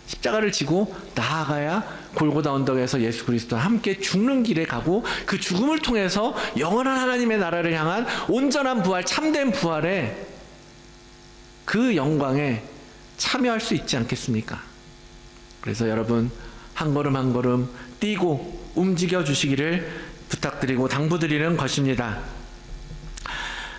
십자가를 지고 나아가야 골고다 언덕에서 예수 그리스도와 함께 죽는 길에 가고 그 죽음을 통해서 영원한 하나님의 나라를 향한 온전한 부활, 참된 부활에 그 영광에 참여할 수 있지 않겠습니까? 그래서 여러분 한 걸음 한 걸음 뛰고 움직여 주시기를 부탁드리고 당부드리는 것입니다.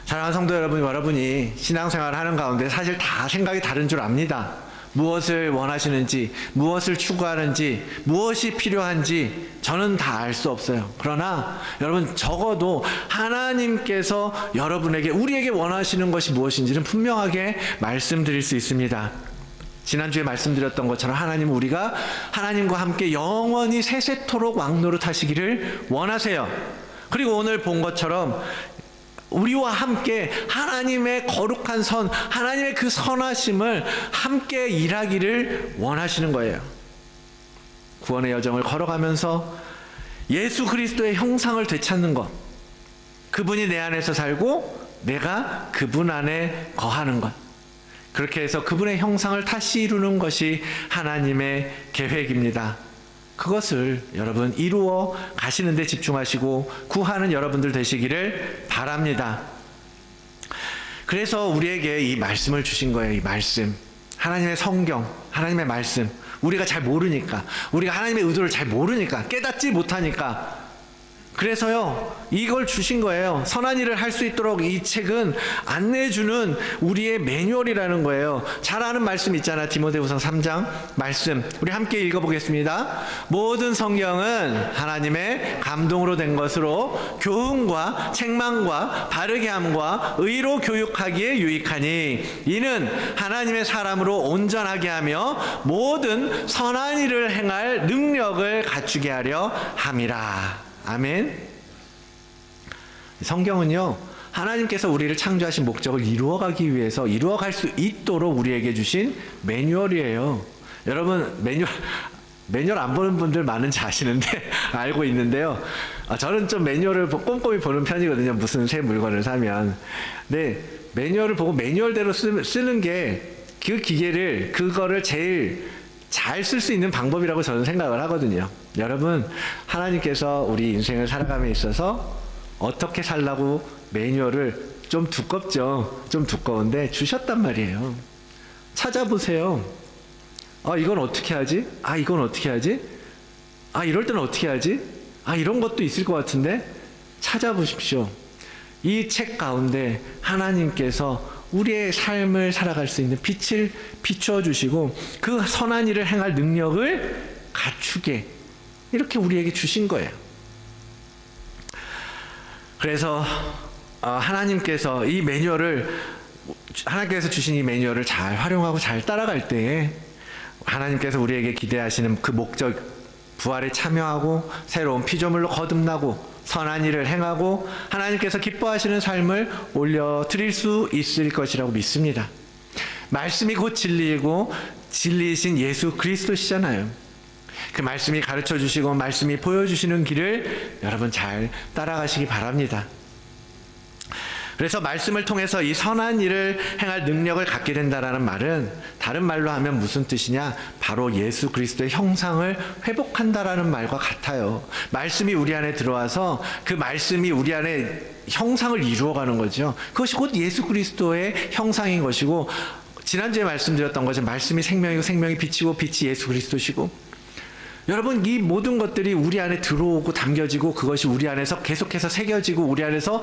사랑하는 성도 여러분, 여러분이 신앙생활을 하는 가운데 사실 다 생각이 다른 줄 압니다. 무엇을 원하시는지, 무엇을 추구하는지, 무엇이 필요한지 저는 다 알 수 없어요. 그러나 여러분 적어도 하나님께서 여러분에게, 우리에게 원하시는 것이 무엇인지는 분명하게 말씀드릴 수 있습니다. 지난주에 말씀드렸던 것처럼 하나님은 우리가 하나님과 함께 영원히 세세토록 왕노릇 하시기를 원하세요. 그리고 오늘 본 것처럼 우리와 함께 하나님의 거룩한 선, 하나님의 그 선하심을 함께 일하기를 원하시는 거예요. 구원의 여정을 걸어가면서 예수 그리스도의 형상을 되찾는 것, 그분이 내 안에서 살고 내가 그분 안에 거하는 것, 그렇게 해서 그분의 형상을 다시 이루는 것이 하나님의 계획입니다. 그것을 여러분 이루어 가시는 데 집중하시고 구하는 여러분들 되시기를 바랍니다. 그래서 우리에게 이 말씀을 주신 거예요. 이 말씀, 하나님의 성경, 하나님의 말씀. 우리가 잘 모르니까, 우리가 하나님의 의도를 잘 모르니까, 깨닫지 못하니까, 그래서요 이걸 주신 거예요. 선한 일을 할 수 있도록 이 책은 안내해주는 우리의 매뉴얼이라는 거예요. 잘 아는 말씀 있잖아. 디모데후서 3장 말씀, 우리 함께 읽어보겠습니다. 모든 성경은 하나님의 감동으로 된 것으로 교훈과 책망과 바르게 함과 의로 교육하기에 유익하니 이는 하나님의 사람으로 온전하게 하며 모든 선한 일을 행할 능력을 갖추게 하려 함이라. 아멘. 성경은요 하나님께서 우리를 창조하신 목적을 이루어가기 위해서 이루어갈 수 있도록 우리에게 주신 매뉴얼이에요. 여러분 매뉴얼 안 보는 분들 많은지 아시는데 알고 있는데요. 저는 좀 매뉴얼을 꼼꼼히 보는 편이거든요. 무슨 새 물건을 사면. 근데 매뉴얼을 보고 매뉴얼대로 쓰는 게 그 기계를 그거를 제일 잘 쓸 수 있는 방법이라고 저는 생각을 하거든요. 여러분, 하나님께서 우리 인생을 살아감에 있어서 어떻게 살라고 매뉴얼을 좀 두껍죠. 좀 두꺼운데 주셨단 말이에요. 찾아보세요. 이건 어떻게 하지? 이건 어떻게 하지? 이럴 때는 어떻게 하지? 이런 것도 있을 것 같은데 찾아보십시오. 이 책 가운데 하나님께서 우리의 삶을 살아갈 수 있는 빛을 비추어 주시고 그 선한 일을 행할 능력을 갖추게 이렇게 우리에게 주신 거예요. 그래서 하나님께서 이 매뉴얼을, 하나님께서 주신 이 매뉴얼을 잘 활용하고 잘 따라갈 때에 하나님께서 우리에게 기대하시는 그 목적, 부활에 참여하고 새로운 피조물로 거듭나고 선한 일을 행하고 하나님께서 기뻐하시는 삶을 올려드릴 수 있을 것이라고 믿습니다. 말씀이 곧 진리이고 진리이신 예수 그리스도시잖아요. 그 말씀이 가르쳐 주시고 말씀이 보여주시는 길을 여러분 잘 따라가시기 바랍니다. 그래서 말씀을 통해서 이 선한 일을 행할 능력을 갖게 된다는 말은 다른 말로 하면 무슨 뜻이냐? 바로 예수 그리스도의 형상을 회복한다라는 말과 같아요. 말씀이 우리 안에 들어와서 그 말씀이 우리 안에 형상을 이루어가는 거죠. 그것이 곧 예수 그리스도의 형상인 것이고, 지난주에 말씀드렸던 것은 말씀이 생명이고 생명이 빛이고 빛이 예수 그리스도시고, 여러분 이 모든 것들이 우리 안에 들어오고 담겨지고 그것이 우리 안에서 계속해서 새겨지고 우리 안에서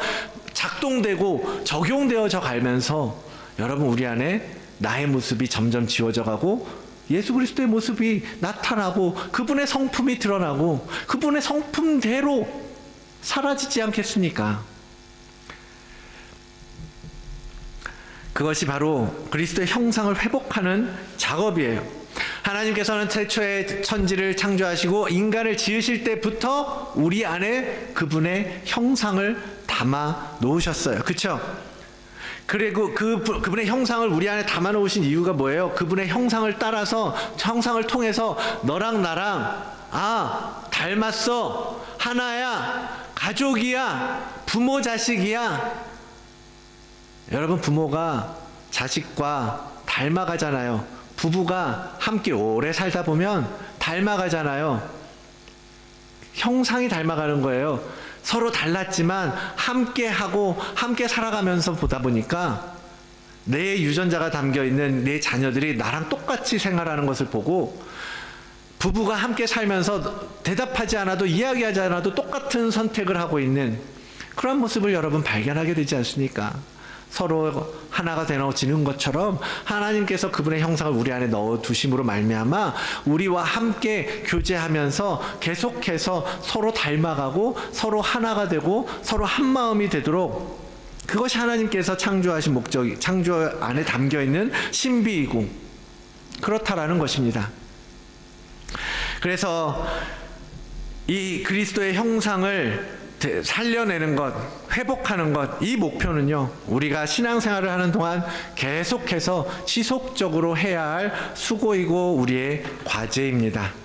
작동되고 적용되어져 가면서 여러분 우리 안에 나의 모습이 점점 지워져 가고 예수 그리스도의 모습이 나타나고 그분의 성품이 드러나고 그분의 성품대로 사라지지 않겠습니까? 그것이 바로 그리스도의 형상을 회복하는 작업이에요. 하나님께서는 태초에 천지를 창조하시고 인간을 지으실 때부터 우리 안에 그분의 형상을 담아 놓으셨어요. 그렇죠? 그리고 그분의 형상을 우리 안에 담아 놓으신 이유가 뭐예요? 그분의 형상을 따라서, 형상을 통해서 너랑 나랑 닮았어, 하나야, 가족이야, 부모 자식이야. 여러분 부모가 자식과 닮아가잖아요. 부부가 함께 오래 살다 보면 닮아가잖아요. 형상이 닮아가는 거예요. 서로 달랐지만 함께 하고 함께 살아가면서 보다 보니까 내 유전자가 담겨있는 내 자녀들이 나랑 똑같이 생활하는 것을 보고 부부가 함께 살면서 대답하지 않아도 이야기하지 않아도 똑같은 선택을 하고 있는 그런 모습을 여러분 발견하게 되지 않습니까? 서로 하나가 되어지는 것처럼 하나님께서 그분의 형상을 우리 안에 넣어두심으로 말미암아 우리와 함께 교제하면서 계속해서 서로 닮아가고 서로 하나가 되고 서로 한마음이 되도록, 그것이 하나님께서 창조하신 목적이, 창조 안에 담겨있는 신비이고 그렇다라는 것입니다. 그래서 이 그리스도의 형상을 살려내는 것, 회복하는 것, 이 목표는요, 우리가 신앙생활을 하는 동안 계속해서 지속적으로 해야 할 수고이고 우리의 과제입니다.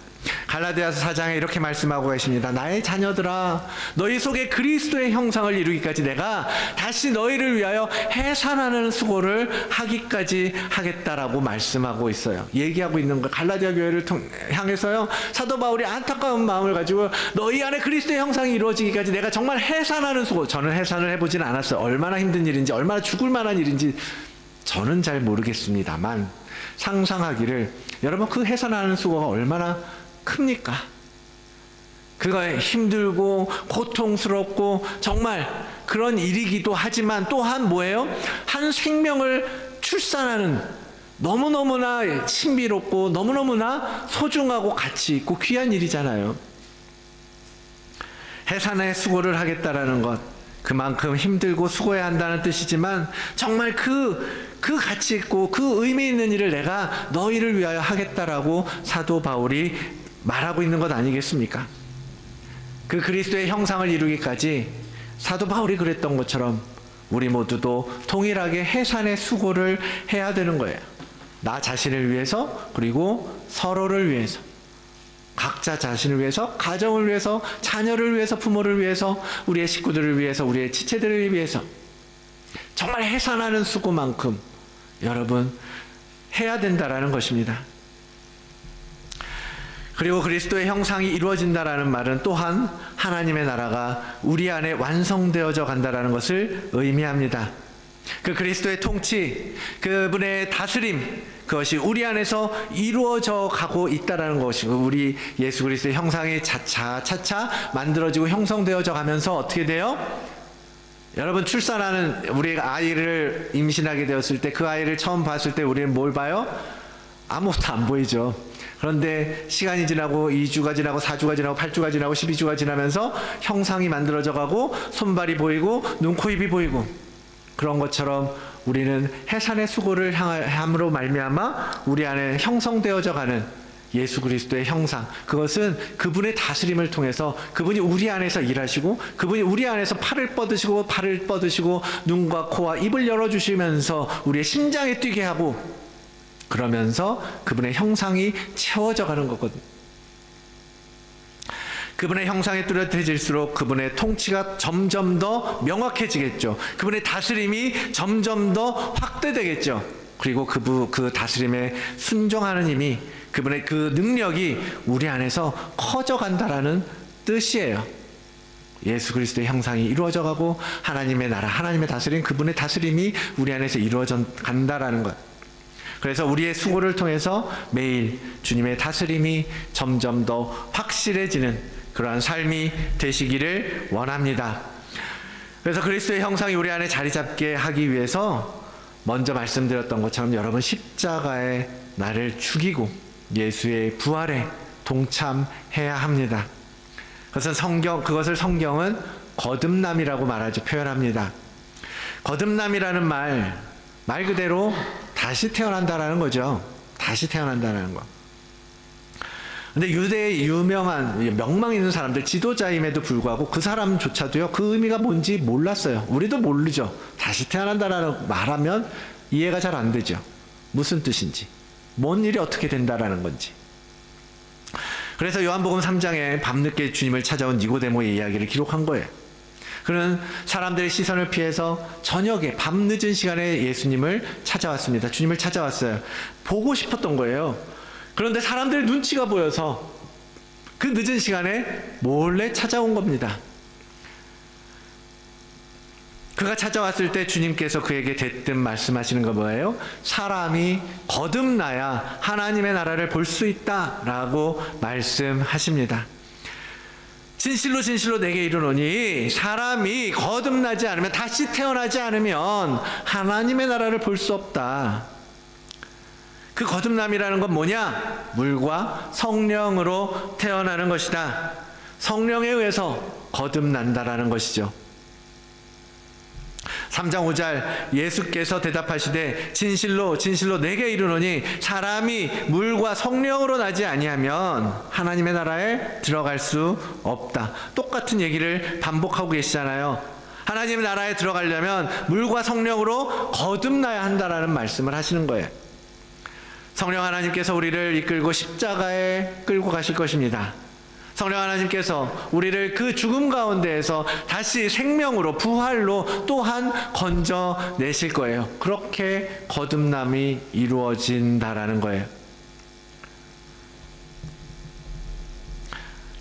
갈라디아서 4장에 이렇게 말씀하고 계십니다. 나의 자녀들아, 너희 속에 그리스도의 형상을 이루기까지 내가 다시 너희를 위하여 해산하는 수고를 하기까지 하겠다라고 말씀하고 있어요. 얘기하고 있는 거, 갈라디아 교회를 향해서요, 사도 바울이 안타까운 마음을 가지고 너희 안에 그리스도의 형상이 이루어지기까지 내가 정말 해산하는 수고, 저는 해산을 해보지는 않았어요. 얼마나 힘든 일인지, 얼마나 죽을 만한 일인지 저는 잘 모르겠습니다만 상상하기를, 여러분, 그 해산하는 수고가 얼마나 큽니까? 그거 힘들고 고통스럽고 정말 그런 일이기도 하지만 또한 뭐예요? 한 생명을 출산하는 너무너무나 신비롭고 너무너무나 소중하고 가치 있고 귀한 일이잖아요. 해산의 수고를 하겠다라는 것, 그만큼 힘들고 수고해야 한다는 뜻이지만 정말 그 가치 있고 그 의미 있는 일을 내가 너희를 위하여 하겠다라고 사도 바울이 말하고 있는 것 아니겠습니까? 그 그리스도의 형상을 이루기까지 사도 바울이 그랬던 것처럼 우리 모두도 동일하게 해산의 수고를 해야 되는 거예요. 나 자신을 위해서, 그리고 서로를 위해서, 각자 자신을 위해서, 가정을 위해서, 자녀를 위해서, 부모를 위해서, 우리의 식구들을 위해서, 우리의 지체들을 위해서 정말 해산하는 수고만큼 여러분 해야 된다라는 것입니다. 그리고 그리스도의 형상이 이루어진다라는 말은 또한 하나님의 나라가 우리 안에 완성되어져 간다라는 것을 의미합니다. 그 그리스도의 통치, 그분의 다스림, 그것이 우리 안에서 이루어져 가고 있다라는 것이고, 우리 예수 그리스도의 형상이 차차 만들어지고 형성되어져 가면서 어떻게 돼요? 여러분, 출산하는 우리 아이를 임신하게 되었을 때, 그 아이를 처음 봤을 때 우리는 뭘 봐요? 아무것도 안 보이죠. 그런데 시간이 지나고 2주가 지나고 4주가 지나고 8주가 지나고 12주가 지나면서 형상이 만들어져 가고 손발이 보이고 눈, 코, 입이 보이고, 그런 것처럼 우리는 해산의 수고를 함으로 말미암아 우리 안에 형성되어져 가는 예수 그리스도의 형상, 그것은 그분의 다스림을 통해서 그분이 우리 안에서 일하시고, 그분이 우리 안에서 팔을 뻗으시고 발을 뻗으시고 눈과 코와 입을 열어주시면서 우리의 심장에 뛰게 하고, 그러면서 그분의 형상이 채워져 가는 거거든요. 그분의 형상이 뚜렷해질수록 그분의 통치가 점점 더 명확해지겠죠. 그분의 다스림이 점점 더 확대되겠죠. 그리고 그 다스림에 순종하는 힘이, 그분의 그 능력이 우리 안에서 커져간다라는 뜻이에요. 예수 그리스도의 형상이 이루어져 가고 하나님의 나라, 하나님의 다스림, 그분의 다스림이 우리 안에서 이루어져 간다라는 것. 그래서 우리의 수고를 통해서 매일 주님의 다스림이 점점 더 확실해지는 그러한 삶이 되시기를 원합니다. 그래서 그리스도의 형상이 우리 안에 자리 잡게 하기 위해서 먼저 말씀드렸던 것처럼 여러분, 십자가에 나를 죽이고 예수의 부활에 동참해야 합니다. 그것을 성경은 거듭남이라고 말하죠. 표현합니다. 거듭남이라는 말 그대로 다시 태어난다라는 거죠. 다시 태어난다는 거. 근데 유대의 유명한 명망 있는 사람들, 지도자임에도 불구하고 그 사람조차도요, 그 의미가 뭔지 몰랐어요. 우리도 모르죠. 다시 태어난다라는 말하면 이해가 잘 안 되죠. 무슨 뜻인지, 뭔 일이 어떻게 된다라는 건지. 그래서 요한복음 3장에 밤늦게 주님을 찾아온 니고데모의 이야기를 기록한 거예요. 그는 사람들의 시선을 피해서 저녁에 밤늦은 시간에 예수님을 찾아왔습니다. 주님을 찾아왔어요. 보고 싶었던 거예요. 그런데 사람들의 눈치가 보여서 그 늦은 시간에 몰래 찾아온 겁니다. 그가 찾아왔을 때 주님께서 그에게 대뜸 말씀하시는 거 뭐예요? 사람이 거듭나야 하나님의 나라를 볼 수 있다라고 말씀하십니다. 진실로 진실로 내게 이르노니 사람이 거듭나지 않으면, 다시 태어나지 않으면 하나님의 나라를 볼 수 없다. 그 거듭남이라는 건 뭐냐? 물과 성령으로 태어나는 것이다. 성령에 의해서 거듭난다라는 것이죠. 3장 5절 예수께서 대답하시되 진실로 진실로 내게 이르노니 사람이 물과 성령으로 나지 아니하면 하나님의 나라에 들어갈 수 없다. 똑같은 얘기를 반복하고 계시잖아요. 하나님의 나라에 들어가려면 물과 성령으로 거듭나야 한다라는 말씀을 하시는 거예요. 성령 하나님께서 우리를 이끌고 십자가에 끌고 가실 것입니다. 성령 하나님께서 우리를 그 죽음 가운데에서 다시 생명으로 부활로 또한 건져내실 거예요. 그렇게 거듭남이 이루어진다라는 거예요.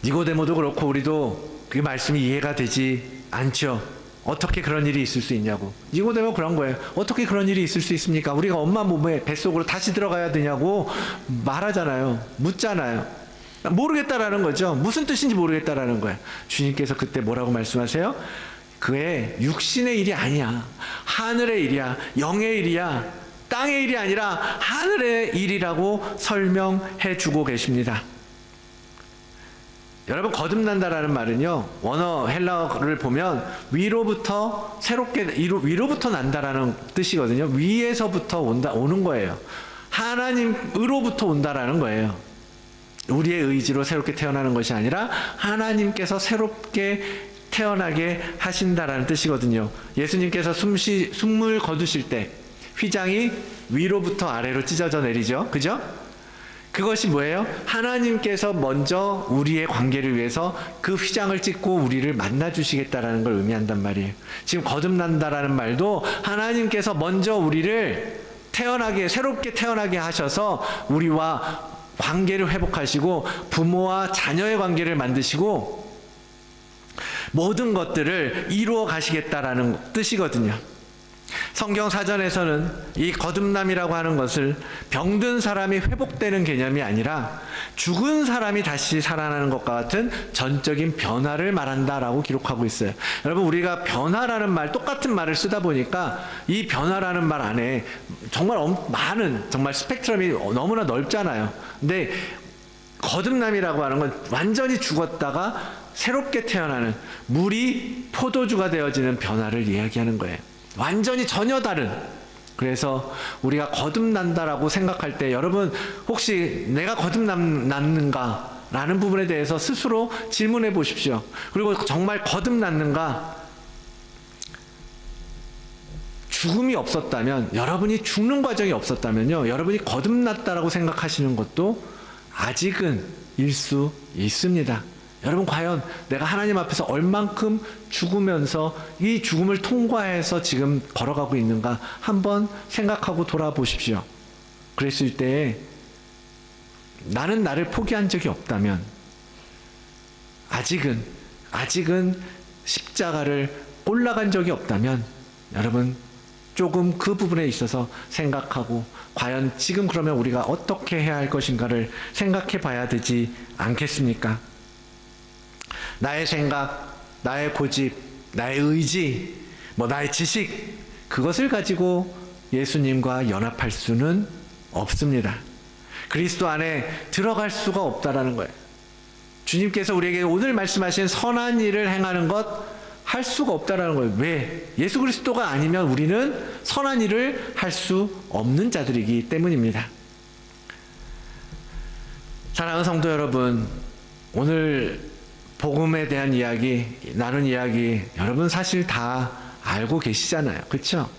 니고데모도 그렇고 우리도 그 말씀이 이해가 되지 않죠. 어떻게 그런 일이 있을 수 있냐고. 니고데모 그런 거예요. 어떻게 그런 일이 있을 수 있습니까? 우리가 엄마 몸에 뱃속으로 다시 들어가야 되냐고 말하잖아요. 묻잖아요. 모르겠다라는 거죠. 무슨 뜻인지 모르겠다라는 거예요. 주님께서 그때 뭐라고 말씀하세요? 그의 육신의 일이 아니야. 하늘의 일이야. 영의 일이야. 땅의 일이 아니라 하늘의 일이라고 설명해 주고 계십니다. 여러분, 거듭난다라는 말은요, 원어 헬라어를 보면 위로부터 새롭게 위로부터 난다라는 뜻이거든요. 위에서부터 오는 거예요. 하나님으로부터 온다라는 거예요. 우리의 의지로 새롭게 태어나는 것이 아니라 하나님께서 새롭게 태어나게 하신다라는 뜻이거든요. 예수님께서 숨을 거두실 때 휘장이 위로부터 아래로 찢어져 내리죠. 그죠? 그것이 뭐예요? 하나님께서 먼저 우리의 관계를 위해서 그 휘장을 찢고 우리를 만나주시겠다라는 걸 의미한단 말이에요. 지금 거듭난다라는 말도 하나님께서 먼저 우리를 새롭게 태어나게 하셔서 우리와 관계를 회복하시고 부모와 자녀의 관계를 만드시고 모든 것들을 이루어 가시겠다라는 뜻이거든요. 성경 사전에서는 이 거듭남이라고 하는 것을 병든 사람이 회복되는 개념이 아니라 죽은 사람이 다시 살아나는 것과 같은 전적인 변화를 말한다라고 기록하고 있어요. 여러분, 우리가 변화라는 말, 똑같은 말을 쓰다 보니까 이 변화라는 말 안에 정말 많은, 정말 스펙트럼이 너무나 넓잖아요. 근데 거듭남이라고 하는 건 완전히 죽었다가 새롭게 태어나는, 물이 포도주가 되어지는 변화를 이야기하는 거예요. 완전히 전혀 다른. 그래서 우리가 거듭난다라고 생각할 때 여러분, 혹시 내가 거듭났는가 라는 부분에 대해서 스스로 질문해 보십시오. 그리고 정말 거듭났는가, 죽음이 없었다면, 여러분이 죽는 과정이 없었다면요, 여러분이 거듭났다라고 생각하시는 것도 아직은 일 수 있습니다. 여러분, 과연 내가 하나님 앞에서 얼만큼 죽으면서 이 죽음을 통과해서 지금 걸어가고 있는가 한번 생각하고 돌아보십시오. 그랬을 때 나는 나를 포기한 적이 없다면, 아직은 십자가를 올라간 적이 없다면, 여러분 조금 그 부분에 있어서 생각하고 과연 지금 그러면 우리가 어떻게 해야 할 것인가를 생각해 봐야 되지 않겠습니까? 나의 생각, 나의 고집, 나의 의지, 나의 지식, 그것을 가지고 예수님과 연합할 수는 없습니다. 그리스도 안에 들어갈 수가 없다라는 거예요. 주님께서 우리에게 오늘 말씀하신 선한 일을 행하는 것 할 수가 없다라는 거예요. 왜? 예수 그리스도가 아니면 우리는 선한 일을 할 수 없는 자들이기 때문입니다. 사랑하는 성도 여러분, 오늘 복음에 대한 이야기, 나눈 이야기, 여러분 사실 다 알고 계시잖아요. 그렇죠?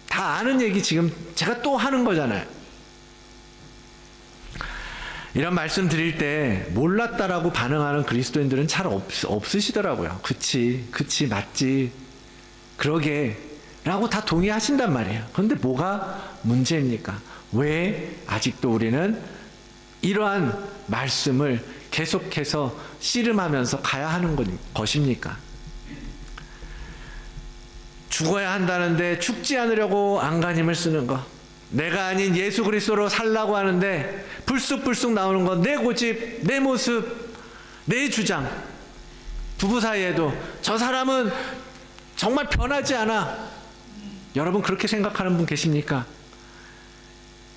다 아는 얘기 지금 제가 또 하는 거잖아요. 이런 말씀 드릴 때 몰랐다라고 반응하는 그리스도인들은 잘 없으시더라고요. 그치, 맞지, 그러게 라고 다 동의하신단 말이에요. 그런데 뭐가 문제입니까? 왜 아직도 우리는 이러한 말씀을 계속해서 씨름하면서 가야 하는 것입니까? 죽어야 한다는데 죽지 않으려고 안간힘을 쓰는 거, 내가 아닌 예수 그리스도로 살라고 하는데 불쑥불쑥 나오는 거, 내 고집, 내 모습, 내 주장. 부부 사이에도 저 사람은 정말 변하지 않아. 여러분 그렇게 생각하는 분 계십니까?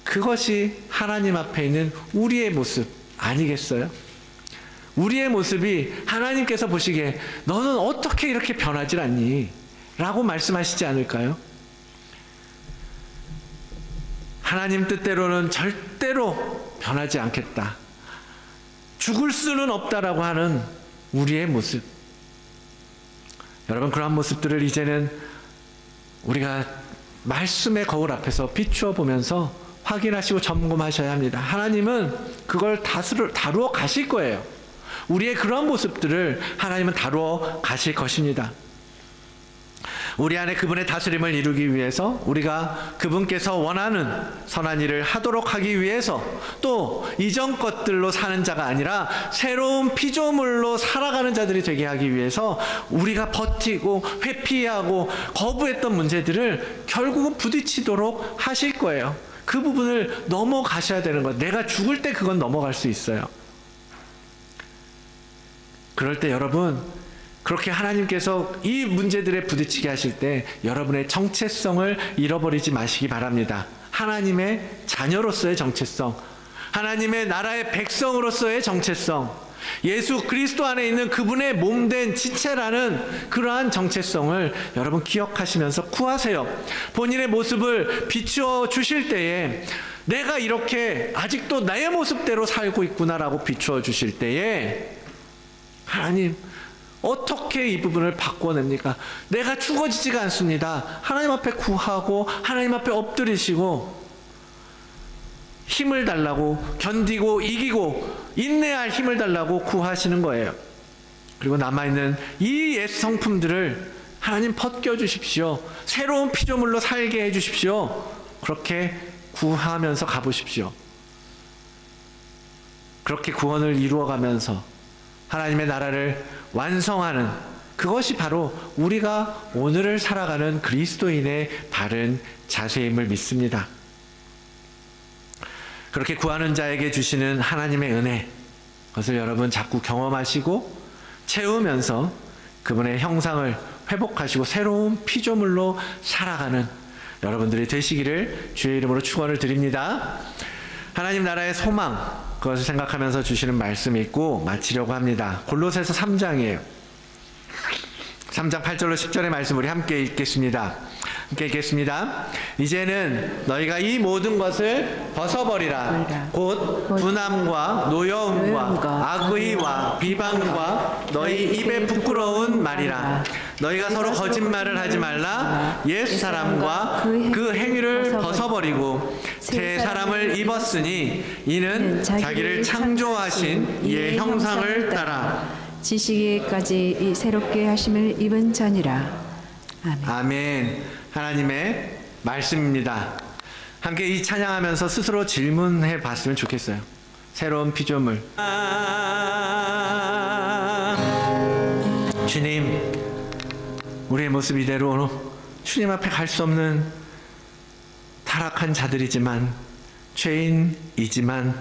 그것이 하나님 앞에 있는 우리의 모습 아니겠어요? 우리의 모습이 하나님께서 보시기에 너는 어떻게 이렇게 변하질 않니? 라고 말씀하시지 않을까요? 하나님 뜻대로는 절대로 변하지 않겠다. 죽을 수는 없다라고 하는 우리의 모습. 여러분, 그러한 모습들을 이제는 우리가 말씀의 거울 앞에서 비추어 보면서 확인하시고 점검하셔야 합니다. 하나님은 그걸 다루어 가실 거예요. 우리의 그런 모습들을 하나님은 다루어 가실 것입니다. 우리 안에 그분의 다스림을 이루기 위해서, 우리가 그분께서 원하는 선한 일을 하도록 하기 위해서, 또 이전 것들로 사는 자가 아니라 새로운 피조물로 살아가는 자들이 되게 하기 위해서 우리가 버티고 회피하고 거부했던 문제들을 결국은 부딪히도록 하실 거예요. 그 부분을 넘어가셔야 되는 것. 내가 죽을 때 그건 넘어갈 수 있어요. 그럴 때 여러분, 그렇게 하나님께서 이 문제들에 부딪히게 하실 때 여러분의 정체성을 잃어버리지 마시기 바랍니다. 하나님의 자녀로서의 정체성, 하나님의 나라의 백성으로서의 정체성, 예수 그리스도 안에 있는 그분의 몸된 지체라는 그러한 정체성을 여러분 기억하시면서 구하세요. 본인의 모습을 비추어 주실 때에 내가 이렇게 아직도 나의 모습대로 살고 있구나라고 비추어 주실 때에 하나님, 어떻게 이 부분을 바꿔냅니까? 내가 죽어지지가 않습니다. 하나님 앞에 구하고 하나님 앞에 엎드리시고 힘을 달라고, 견디고 이기고 인내할 힘을 달라고 구하시는 거예요. 그리고 남아있는 이 옛 성품들을 하나님 벗겨주십시오. 새로운 피조물로 살게 해주십시오. 그렇게 구하면서 가보십시오. 그렇게 구원을 이루어가면서 하나님의 나라를 완성하는, 그것이 바로 우리가 오늘을 살아가는 그리스도인의 바른 자세임을 믿습니다. 그렇게 구하는 자에게 주시는 하나님의 은혜, 그것을 여러분 자꾸 경험하시고 채우면서 그분의 형상을 회복하시고 새로운 피조물로 살아가는 여러분들이 되시기를 주의 이름으로 축원을 드립니다. 하나님 나라의 소망, 그것을 생각하면서 주시는 말씀이 있고 마치려고 합니다. 골로새서 3장이에요. 3장 8절로 10절의 말씀 우리 함께 읽겠습니다. 함께 읽겠습니다. 이제는 너희가 이 모든 것을 벗어버리라. 곧 분함과 노여움과 악의와 비방과 너희 입에 부끄러운 말이라. 너희가 서로 거짓말을 하지 말라. 옛 사람과 그 행위를 벗어버리고 새 사람을 입었으니 이는 자기를 창조하신 이의 형상을 따라 지식에까지 새롭게 하심을 입은 자니라. 아멘. 아멘. 하나님의 말씀입니다. 함께 이 찬양하면서 스스로 질문해 봤으면 좋겠어요. 새로운 피조물. 주님, 우리의 모습 이대로 주님 앞에 갈 수 없는 타락한 자들이지만, 죄인이지만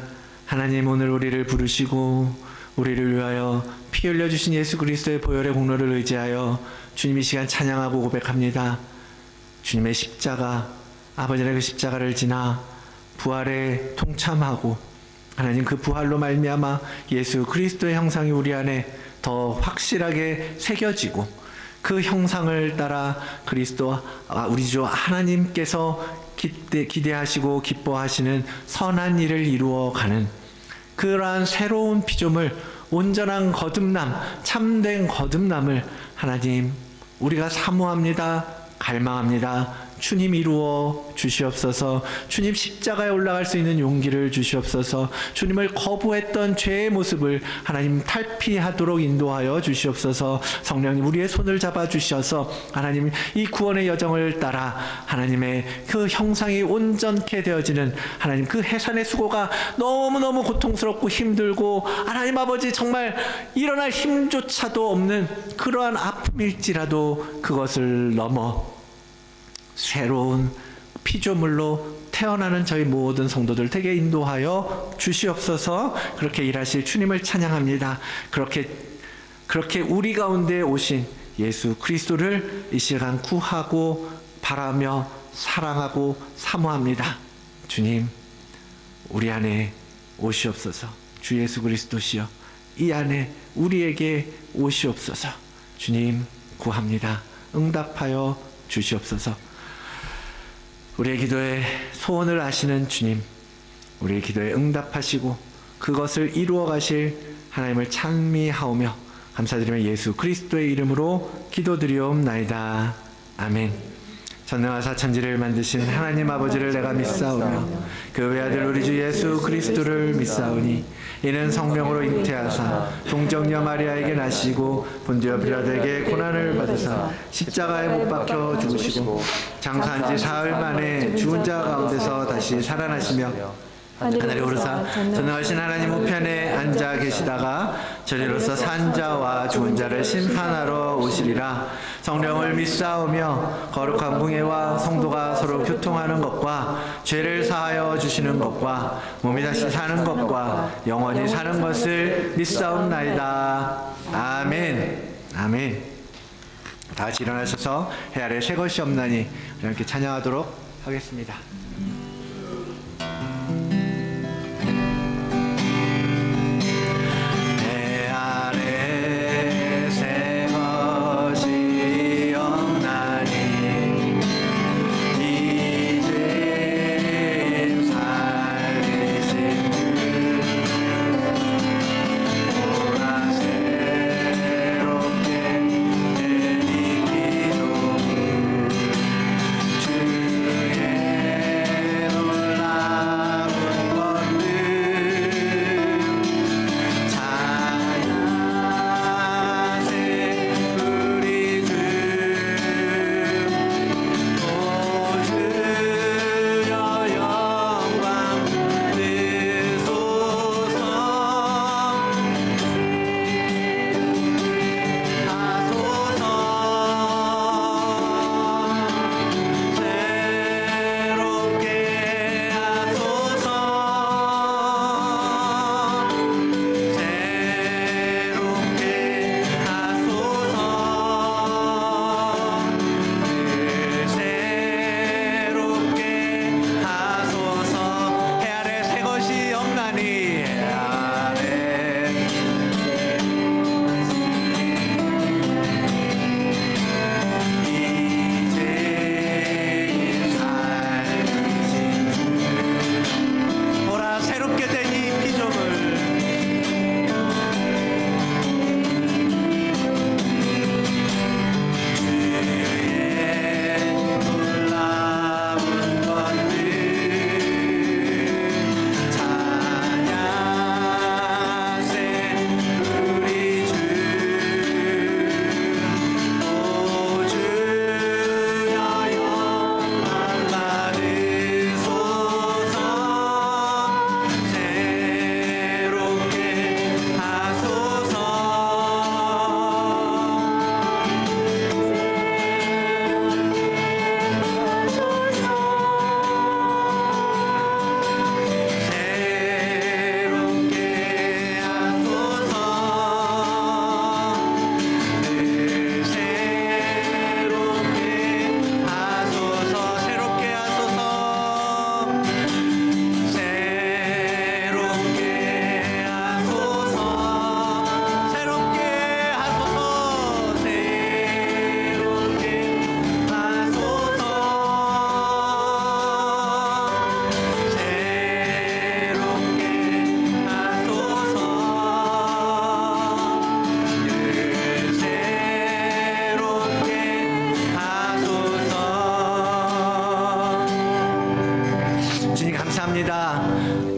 하나님 오늘 우리를 부르시고 우리를 위하여 피 흘려주신 예수 그리스도의 보혈의 공로를 의지하여 주님 이 시간 찬양하고 고백합니다. 주님의 십자가, 아버지의 그 십자가를 지나 부활에 동참하고 하나님 그 부활로 말미암아 예수 그리스도의 형상이 우리 안에 더 확실하게 새겨지고 그 형상을 따라 그리스도, 우리 주 하나님께서 기대하시고 기뻐하시는 선한 일을 이루어가는 그러한 새로운 피조물, 온전한 거듭남, 참된 거듭남을 하나님 우리가 사모합니다. 갈망합니다. 주님 이루어 주시옵소서. 주님 십자가에 올라갈 수 있는 용기를 주시옵소서. 주님을 거부했던 죄의 모습을 하나님 탈피하도록 인도하여 주시옵소서. 성령님 우리의 손을 잡아 주셔서 하나님 이 구원의 여정을 따라 하나님의 그 형상이 온전케 되어지는 하나님 그 해산의 수고가 너무너무 고통스럽고 힘들고 하나님 아버지 정말 일어날 힘조차도 없는 그러한 아픔일지라도 그것을 넘어 새로운 피조물로 태어나는 저희 모든 성도들 되게 인도하여 주시옵소서. 그렇게 일하실 주님을 찬양합니다. 그렇게 우리 가운데 오신 예수 그리스도를 이 시간 구하고 바라며 사랑하고 사모합니다. 주님, 우리 안에 오시옵소서. 주 예수 그리스도시여, 이 안에 우리에게 오시옵소서. 주님 구합니다. 응답하여 주시옵소서. 우리의 기도에 소원을 아시는 주님, 우리의 기도에 응답하시고 그것을 이루어 가실 하나님을 찬미하오며 감사드리며 예수 그리스도의 이름으로 기도드리옵나이다. 아멘. 전능하사 천지를 만드신 하나님 아버지를 내가 믿사오며 그 외아들 우리 주 예수 그리스도를 믿사오니 이는 성령으로 잉태하사 동정녀 마리아에게 나시고 본디오 빌라도에게 고난을 받으사 십자가에 못 박혀 죽으시고 장사한 지 사흘 만에 죽은 자 가운데서 다시 살아나시며 하늘에 오르사 전능하신 하나님 우편에 앉아 계시다가 저리로서 산 자와 죽은 자를 심판하러 오시리라. 성령을 믿사오며 거룩한 공예와 성도가 서로 교통하는 것과 죄를 사하여 주시는 것과 몸이 다시 사는 것과 영원히 사는 것을 믿사옵나이다. 아멘. 아멘. 다 같이 일어나셔서 해 아래 새 것이 없나니 이렇게 찬양하도록 하겠습니다.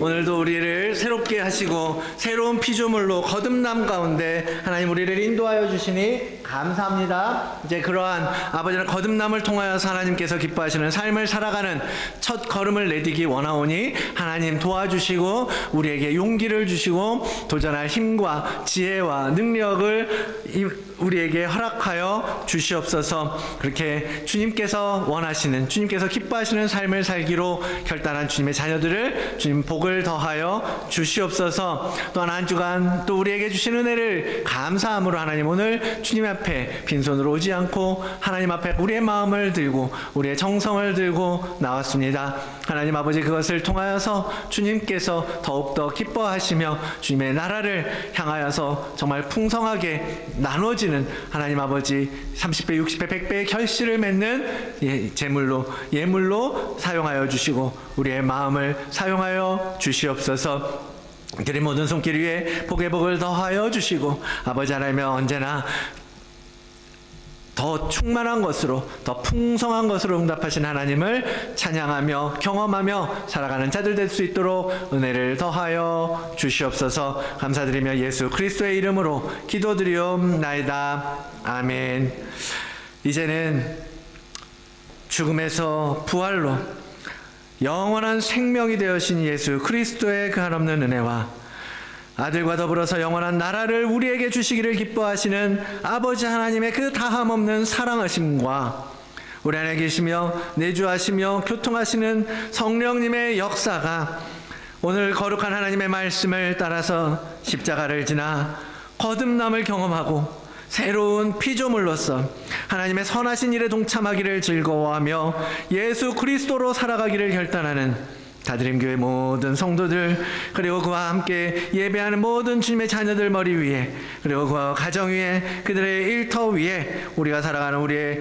오늘도 우리를 새롭게 하시고 새로운 피조물로 거듭남 가운데 하나님 우리를 인도하여 주시니 감사합니다. 이제 그러한 아버지의 거듭남을 통하여서 하나님께서 기뻐하시는 삶을 살아가는 첫 걸음을 내디기 원하오니 하나님 도와주시고 우리에게 용기를 주시고 도전할 힘과 지혜와 능력을 우리에게 허락하여 주시옵소서. 그렇게 주님께서 원하시는, 주님께서 기뻐하시는 삶을 살기로 결단한 주님의 자녀들을 주님 복을 더하여 주시옵소서. 또한 한 주간 또 우리에게 주신 은혜를 감사함으로 하나님 오늘 주님 앞에 빈손으로 오지 않고 하나님 앞에 우리의 마음을 들고 우리의 정성을 들고 나왔습니다. 하나님 아버지 그것을 통하여서 주님께서 더욱더 기뻐하시며 주님의 나라를 향하여서 정말 풍성하게 나눠지는 하나님 아버지 30배, 60배, 100배의 결실을 맺는 예물로 사용하여 주시고 우리의 마음을 사용하여 주시옵소서. 그리 모든 손길 위에 복의 복을 더하여 주시고 아버지 하나님은 언제나 더 충만한 것으로 더 풍성한 것으로 응답하신 하나님을 찬양하며 경험하며 살아가는 자들 될 수 있도록 은혜를 더하여 주시옵소서. 감사드리며 예수 그리스도의 이름으로 기도드리옵나이다. 아멘. 이제는 죽음에서 부활로 영원한 생명이 되어신 예수 그리스도의 그 한없는 은혜와 아들과 더불어서 영원한 나라를 우리에게 주시기를 기뻐하시는 아버지 하나님의 그 다함없는 사랑하심과 우리 안에 계시며 내주하시며 교통하시는 성령님의 역사가 오늘 거룩한 하나님의 말씀을 따라서 십자가를 지나 거듭남을 경험하고 새로운 피조물로서 하나님의 선하신 일에 동참하기를 즐거워하며 예수 그리스도로 살아가기를 결단하는 다드림교회 모든 성도들 그리고 그와 함께 예배하는 모든 주님의 자녀들 머리 위에 그리고 그 가정 위에 그들의 일터 위에 우리가 살아가는 우리의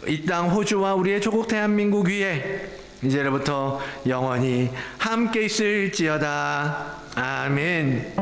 이 땅 호주와 우리의 조국 대한민국 위에 이제로부터 영원히 함께 있을지어다. 아멘.